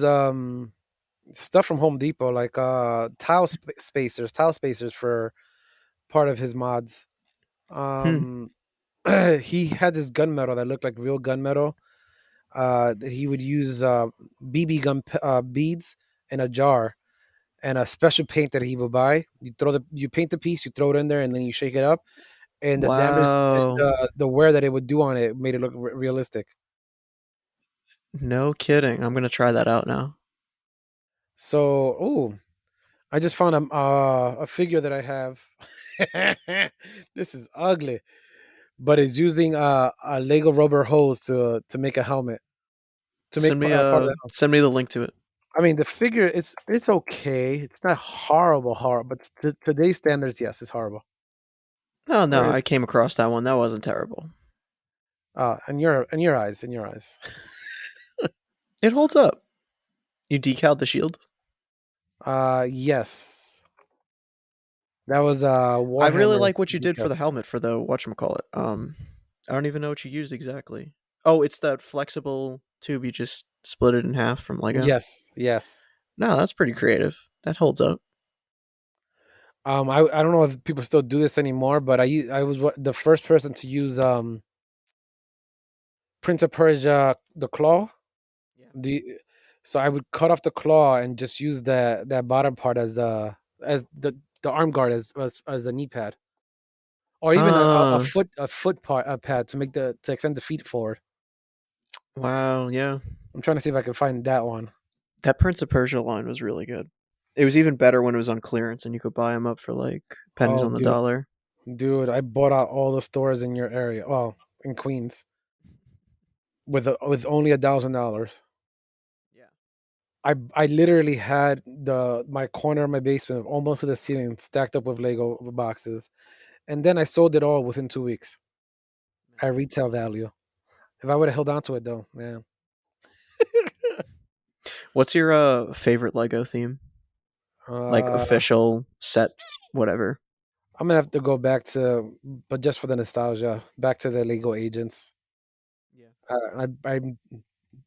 stuff from Home Depot like tile spacers for part of his mods. hmm, Um, he had this gunmetal that looked like real gunmetal. That he would use BB gun beads in a jar and a special paint that he would buy. You paint the piece, you throw it in there, and then you shake it up, and the damage and wow. the wear that it would do on it made it look realistic. No kidding. I'm gonna try that out now. So, oh, I just found a figure that I have. This is ugly, but it's using a Lego rubber hose to make a helmet to make part of that. Send me the link to it. I mean, the figure it's okay. It's not horrible, but today's standards, yes, it's horrible. Oh no, Where is I came across that one. That wasn't terrible. in your eyes. It holds up. You decaled the shield? Yes, that was I really Warhammer like what you did for the decals. helmet for the whatchamacallit. I don't even know what you used exactly. Oh, it's that flexible tube you just split it in half from Lego. Yes, yes. No, that's pretty creative. That holds up. I don't know if people still do this anymore, but I was the first person to use Prince of Persia the claw. Yeah. The so I would cut off the claw and just use that bottom part as the arm guard as a knee pad, or even Uh, a foot part a pad to make the to extend the feet forward. wow, yeah. I'm trying to see if I can find that one. That Prince of Persia line was really good. It was even better when it was on clearance and you could buy them up for like pennies Oh, on the dude, dollar. I bought out all the stores in your area. Well, in Queens with only $1,000. Yeah. I literally had the my corner of my basement almost to the ceiling stacked up with Lego boxes, and then I sold it all within 2 weeks at retail value. If I would have held on to it though, man. What's your favorite Lego theme? Like Uh, official set whatever. I'm gonna have to go back to, but just for the nostalgia, back to the Lego Agents. Yeah. I'm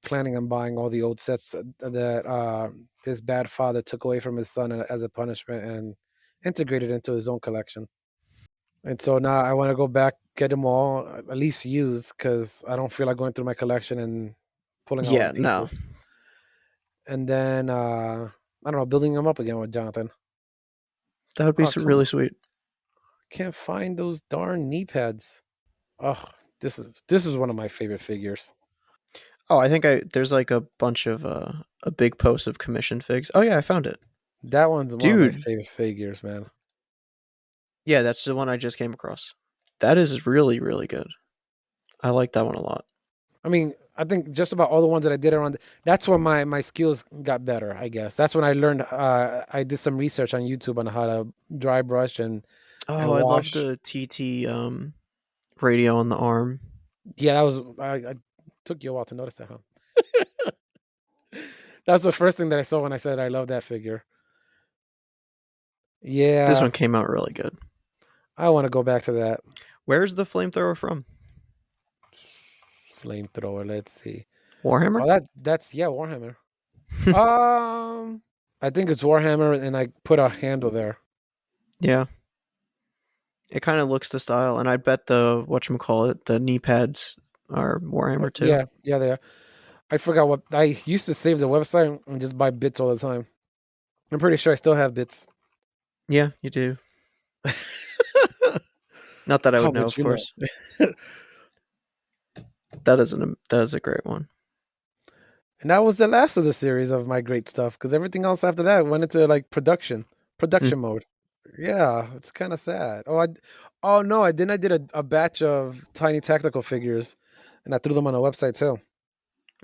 planning on buying all the old sets that this bad father took away from his son as a punishment and integrated into his own collection. And so now I want to go back, get them all at least used, because I don't feel like going through my collection and pulling out all the Yeah, no. pieces. And then I don't know, building them up again with Jonathan. That would be Oh come really on, sweet. can't find those darn knee pads. Oh, this is one of my favorite figures. Oh, I think I there's like a bunch of a big post of commission figs. Oh yeah, I found it. That one's one of my Dude. favorite figures, man. Yeah, that's the one I just came across. That is really, really good. I like that one a lot. I mean, I think just about all the ones that I did around. That's when my skills got better. I guess that's when I learned. I did some research on YouTube on how to dry brush and Oh, I love wash. the TT radio on the arm. Yeah, that was. I took you a while to notice that, huh? That's the first thing that I saw when I said I love that figure. This Yeah, one came out really good. I want to go back to that Where's the flamethrower from? flamethrower. Let's see. Warhammer? Oh, that's yeah, Warhammer. Um, I think it's Warhammer, and I put a handle there. Yeah. It kind of looks the style, and I bet the whatchamacallit, the knee pads are Warhammer too. Yeah, yeah, they are. I forgot what I used to save the website and just buy bits all the time. I'm pretty sure I still have bits. Yeah, you do. Not that I How would know, would of you know? course. That is a great one. And that was the last of the series of my great stuff because everything else after that went into like production Mm, mode. Yeah, it's kind of sad. Oh no, I did a batch of tiny tactical figures, and I threw them on a website too.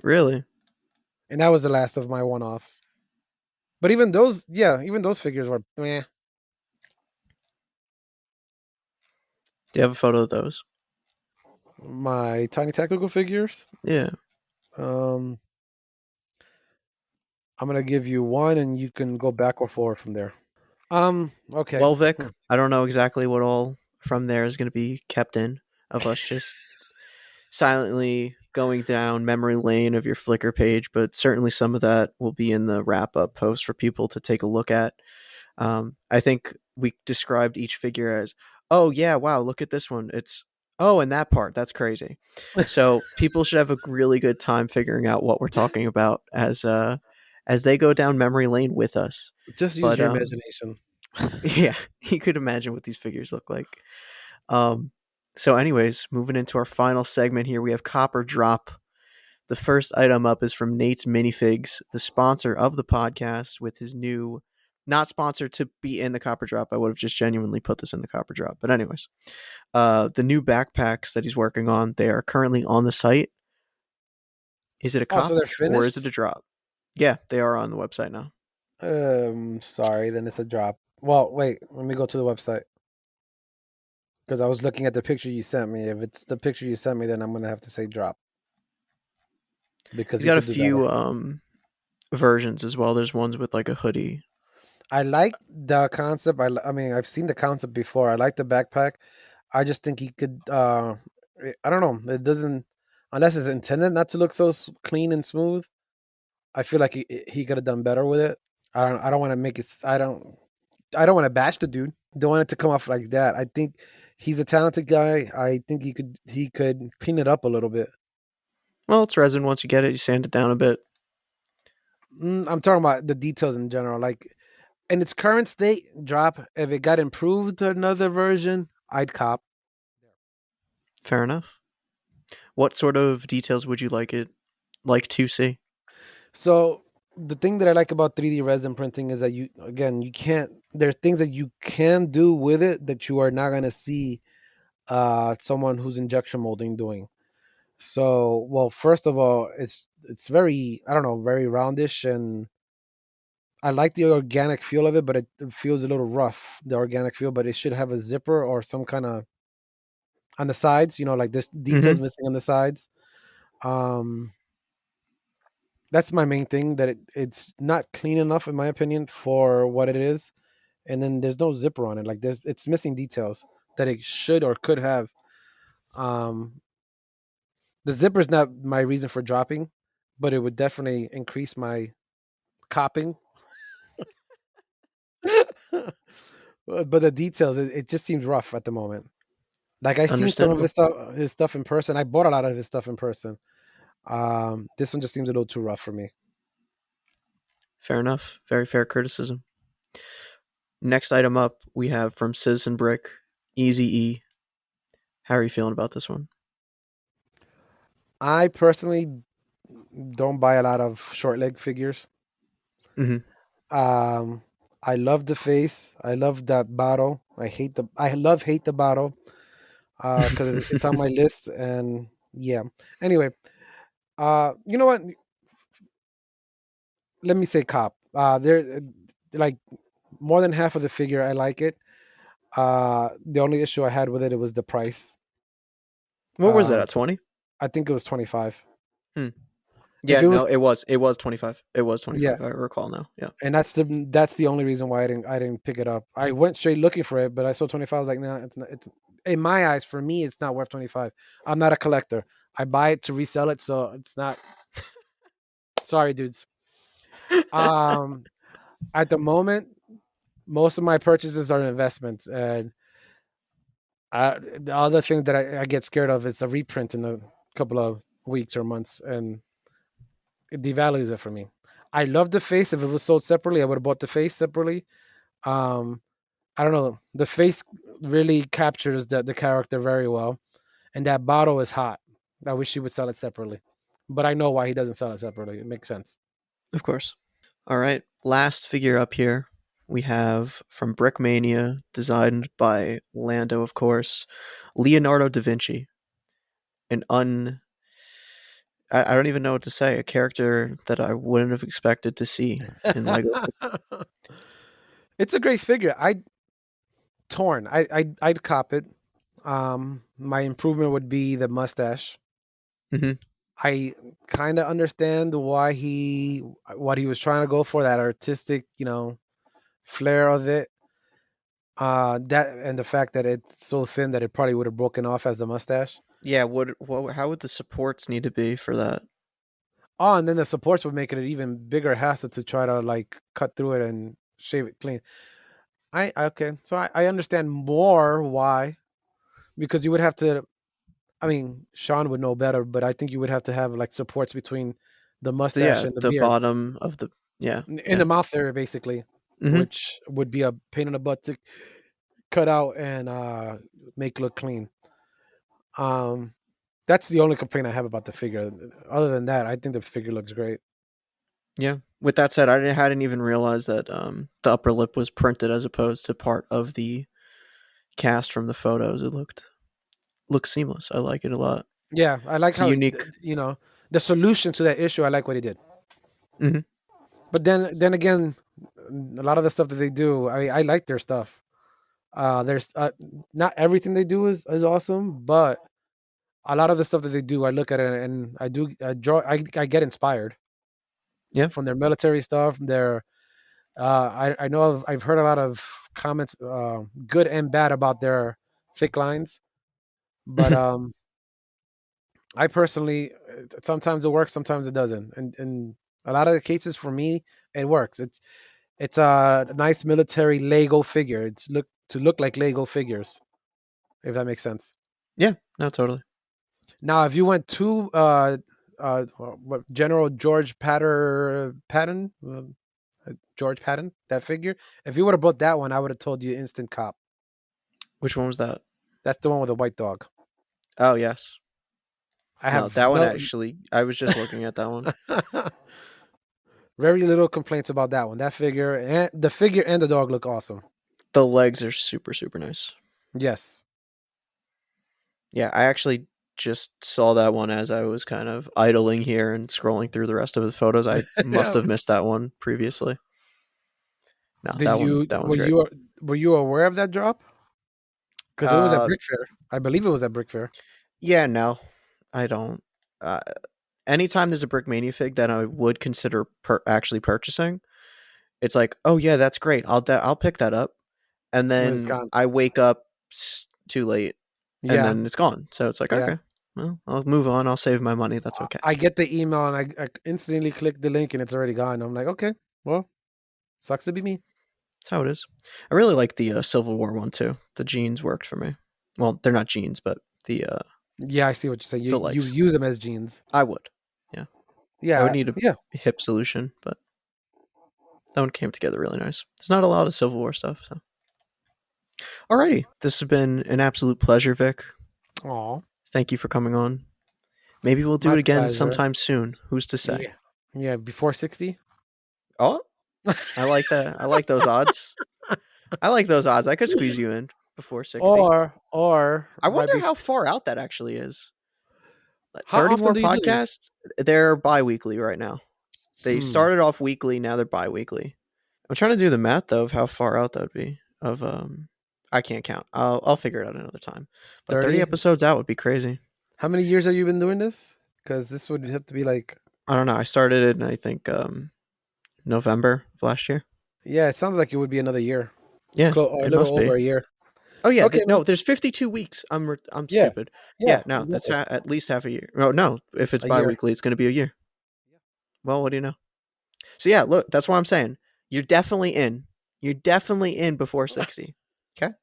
really? And that was the last of my one-offs. But even those, yeah, even those figures were meh. Do you have a photo of those? My tiny tactical figures. Yeah. Um, I'm gonna give you one, and you can go back or forward from there. Okay. Well, Vic, I don't know exactly what all from there is going to be kept in of us just silently going down memory lane of your Flickr page, but certainly some of that will be in the wrap up post for people to take a look at. I think we described each figure as, oh yeah, wow, look at this one. It's oh, and that part, that's crazy. So people should have a really good time figuring out what we're talking about as they go down memory lane with us. Just use But your imagination. yeah, you could imagine what these figures look like. Um, so, anyways, moving into our final segment here, we have Copper Drop. The first item up is from Nate's Minifigs, the sponsor of the podcast, with his new, not sponsored to be in the Copper Drop. I would have just genuinely put this in the Copper Drop. But, anyways, the new backpacks that he's working on, they are currently on the site. Is it a Oh, so cop they're or is finished? it a drop? Yeah, they are on the website now. Sorry, then it's a drop. Well, wait, let me go to the website because I was looking at the picture you sent me. If it's the picture you sent me, then I'm gonna have to say drop because He's you got a could do better. few versions as well. There's ones with like a hoodie. I like the concept. I mean, I've seen the concept before. I like the backpack. I just think he could. I don't know. It doesn't unless it's intended not to look so clean and smooth. I feel like he could have done better with it. I don't want to make it. I don't want to bash the dude. Don't want it to come off like that. I think he's a talented guy. I think he could clean it up a little bit. Well, it's resin. Once you get it, you sand it down a bit. I'm talking about the details in general. Like in its current state, drop. If it got improved to another version, I'd cop. Fair enough. What sort of details would you like to see? So the thing that I like about 3D resin printing is that you can't. There's things that you can do with it that you are not gonna see someone who's injection molding doing. So, well, first of all, it's very I don't know very roundish, and I like the organic feel of it, but it feels a little rough. The organic feel, but it should have a zipper or some kind of on the sides. Like there's details Mm-hmm. missing on the sides. Um, that's my main thing. That it's not clean enough, in my opinion, for what it is. And then there's no zipper on it. Like it's missing details that it should or could have. Um, the zipper is not my reason for dropping, but it would definitely increase my copping. But the details, it just seems rough at the moment. Like I seen some of Understandable. his stuff in person. I bought a lot of his stuff in person. This one just seems a little too rough for me. Fair enough. Very fair criticism. Next item up, we have from Citizen Brick, Easy E. How are you feeling about this one? I personally don't buy a lot of short leg figures. Mm-hmm. Um, I love the face. I love that bottle. I love hate the bottle because it's on my list. And yeah. Anyway, You know what? Let me say cop. There, like more than half of the figure, I like it. The only issue I had with it was the price. What was that Um, at 20? I think it was 25. Hmm. If Yeah, it no, was, it was 25. It was yeah, 25. I recall now. Yeah. and that's the only reason why I didn't pick it up. I went straight looking for it, but I saw 25. I was like, nah, it's not. It's in my eyes, for me, it's not worth 25. I'm not a collector. I buy it to resell it, so it's not. Sorry, dudes. Um, at the moment, most of my purchases are investments, and the other thing that I get scared of is a reprint in a couple of weeks or months, and it devalues it for me. I love the face. If it was sold separately, I would have bought the face separately. Um, I don't know. The face really captures the character very well, and that bottle is hot. I wish he would sell it separately, but I know why he doesn't sell it separately. It makes sense. Of course. All right. Last figure up here we have from Brickmania, designed by Lando, of course, Leonardo da Vinci. An I don't even know what to say. A character that I wouldn't have expected to see in Lego. It's a great figure. Torn. I'd cop it. My improvement would be the mustache. Hmm. I kind of understand what he was trying to go for, that artistic, flair of it. That and the fact that it's so thin that it probably would have broken off as a mustache. Yeah. How would the supports need to be for that? Oh, and then the supports would make it an even bigger hassle to try to like cut through it and shave it clean. Okay, so I understand more why, because you would have to. I mean, Sean would know better, but I think you would have to have like supports between the So mustache yeah, and the the beard bottom of the yeah in yeah. the mouth area, basically, Hmm. which would be a pain in the butt to cut out and make look clean. Um, that's the only complaint I have about the figure. Other than that, I think the figure looks great. Yeah. With that said, hadn't even realized that the upper lip was printed as opposed to part of the cast from the photos. It looks seamless. I like it a lot. Yeah, I like It's a how unique. the solution to that issue. I like what he did. Hmm. But then again, a lot of the stuff that they do, I like their stuff. There's not everything they do is awesome, but a lot of the stuff that they do, I look at it and I get inspired Yeah. from their military stuff. I know I've heard a lot of comments, good and bad, about their thick lines, but I personally, sometimes it works, sometimes it doesn't, and in a lot of the cases for me, it works. It's a nice military Lego figure. It's look like Lego figures, if that makes sense. Yeah. No, totally. Now, if you went to what General George Patton, George Patton, that figure, if you would have bought that one, I would have told you instant cop. Which one was that? That's the one with the white dog. Oh yes. I No, have that one no actually. I was just looking at that one. very little complaints about that one. That figure and the dog look awesome. The legs are super super nice. Yes. Yeah, I actually just saw that one as I was kind of idling here and scrolling through the rest of the photos. I must have missed that one previously. No, Did you that one's great. were you aware of that drop? Because it was at Uh, Brick Fair. I believe it was at Brick Fair. yeah, no, I don't. Uh, anytime there's a Brickmania fig that I would consider actually purchasing, it's like, oh yeah, that's great. I'll pick that up, and When it's then gone. I wake up too late, and Yeah, then it's gone. So it's like, yeah. okay, well, I'll move on. I'll save my money. That's okay. I get the email and I instantly click the link and it's already gone. I'm like, okay, well, sucks to be me. That's how it is. I really like the Civil War one too. The jeans worked for me. Well, they're not jeans, but Yeah, I see what you're saying. You the you legs. use them as jeans. I would. Yeah, I would Yeah, need a yeah. hip solution, but that one came together really nice. There's not a lot of Civil War stuff. So, alrighty, this has been an absolute pleasure, Vic. Aw, Thank you for coming on. Maybe we'll do my it again pleasure. sometime soon. Who's to say? Yeah, yeah. Before 60. Oh, I like that. I like those odds. I like those odds. I could squeeze you in before 60. or I right wonder before. how far out that actually is. How 30 often more do you do this? podcasts. They're bi-weekly right now. They Hmm. started off weekly, now they're bi-weekly. I'm trying to do the math though of how far out that would be. I can't count. I'll figure it out another time. But 30 30. episodes out would be crazy. How many years have you been doing this? Because this would have to be like, I don't know. I started it in I think November of last year. yeah, it sounds like it would be another year, Yeah, or a it little must over be. a year. Oh yeah, Okay, man. no, there's 52 weeks. I'm Yeah, stupid. yeah, Yeah, no, that's exactly. at least half a year. No, if it's A year. bi-weekly, it's going to be a year. Well, what do you know? So yeah, look, that's what I'm saying. You're definitely in. You're definitely in before 60. Okay?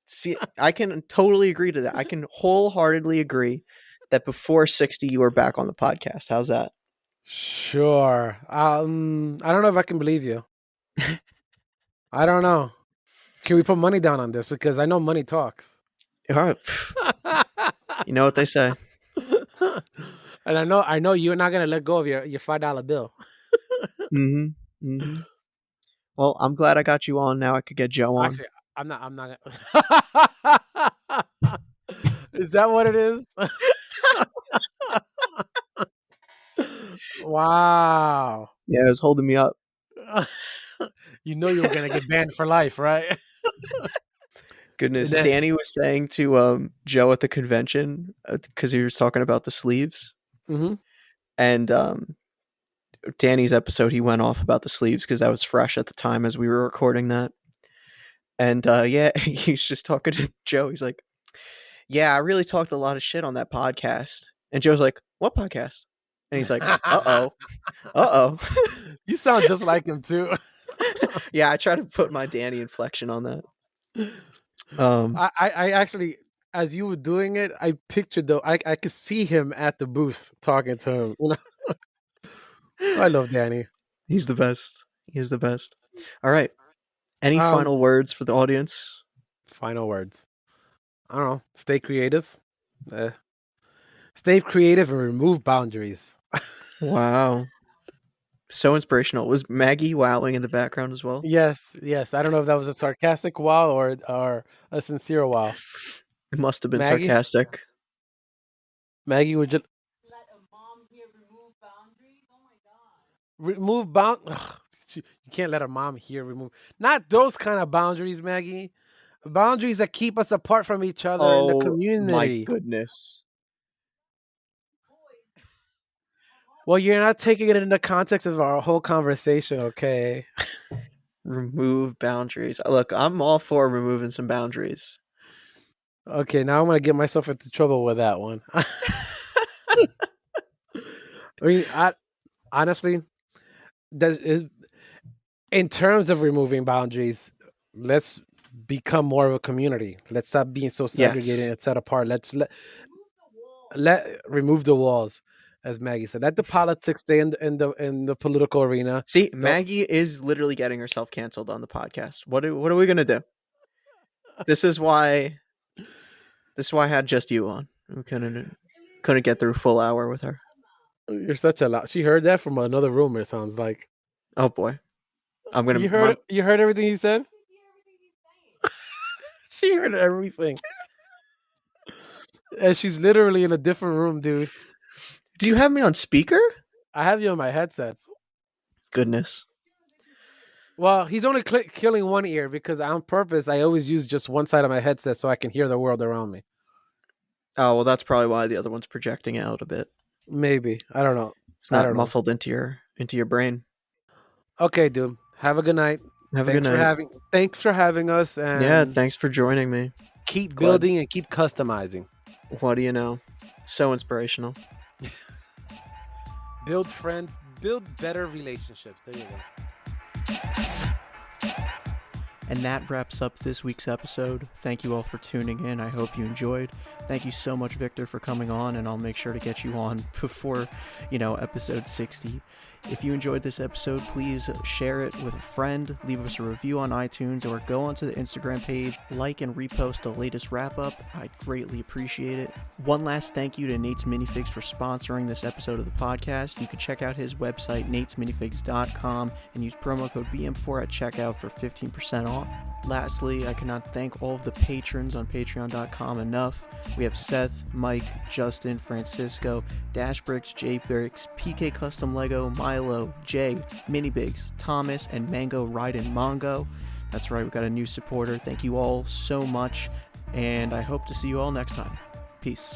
See, I can totally agree to that. I can wholeheartedly agree that before 60 you are back on the podcast. How's that? Sure. I don't know if I can believe you. I don't know. Can we put money down on this? Because I know money talks. All right. You know what they say. And I know you're not gonna let go of your $5 bill. Mhm. Mhm. Well, I'm glad I got you on. Now I could get Joe on. Actually, I'm not gonna. Is that what it is? Wow. Yeah, it was holding me up. You know you were gonna get banned for life, right? And Goodness, then, Danny was saying to Joe at the convention because he was talking about the sleeves, hmm and Danny's episode he went off about the sleeves because that was fresh at the time as we were recording that, and yeah, he's just talking to Joe. He's like, "Yeah, I really talked a lot of shit on that podcast," and Joe's like, "What podcast?" And he's like, "Uh oh." You sound just like him too. Yeah, I try to put my Danny inflection on that. Um, I actually, as you were doing it, I pictured though I could see him at the booth talking to him. You know, I love Danny. he's the best. He's the best. All right. Any Um, final words for the audience? Final words. I don't know. Stay creative. Stay creative and remove boundaries. Wow. So inspirational. Was Maggie wowing in the background as well? Yes, yes. I don't know if that was a sarcastic wow or a sincere wow. It must have been Maggie, sarcastic. Maggie, would you remove bound? Ugh, you can't let a mom here remove. Not those kind of boundaries, Maggie. Boundaries that keep us apart from each other in the Oh my community. goodness. Well, you're not taking it in the context of our whole conversation, okay? Remove boundaries. Look, I'm all for removing some boundaries. Okay, now I'm gonna get myself into trouble with that one. I mean, honestly, that is, in terms of removing boundaries, let's become more of a community. Let's stop being so segregated Yes. and set apart. Let's let remove the walls, as Maggie said. Let the politics stay in the political arena. See, Don't- Maggie is literally getting herself canceled on the podcast. What are we gonna do? This is why I had just you on. We couldn't get through a full hour with her. You're such a lot. She heard that from another room. It sounds like Oh boy. I'm gonna you heard everything he said. She heard everything, and she's literally in a different room, dude. Do you have me on speaker? I have you on my headsets. Goodness. Well, he's only killing one ear because on purpose I always use just one side of my headset so I can hear the world around me. Oh well, that's probably why the other one's projecting out a bit. Maybe, I don't know. It's I not don't know. muffled into your brain. Okay, dude. Have a good night. Have a good night. Thanks for having us, and Yeah, thanks for joining me. keep Glad- building and keep customizing. What do you know? So inspirational. Build friends, build better relationships. There you go. And that wraps up this week's episode. Thank you all for tuning in. I hope you enjoyed. Thank you so much, Victor, for coming on, and I'll make sure to get you on before, episode 60. If you enjoyed this episode, please share it with a friend, leave us a review on iTunes, or go onto the Instagram page, like and repost the latest wrap-up. I'd greatly appreciate it. One last thank you to Nate's Minifigs for sponsoring this episode of the podcast. You can check out his website, natesminifigs.com, and use promo code BM4 at checkout for 15% off. Lastly, I cannot thank all of the patrons on patreon.com enough. We have Seth, Mike, Justin, Francisco, Dashbricks, Jbricks, PK Custom Lego, Milo, Jay, Minibigs, Thomas, and Mango Raiden Mongo. That's right, we got a new supporter. Thank you all so much, and I hope to see you all next time. Peace.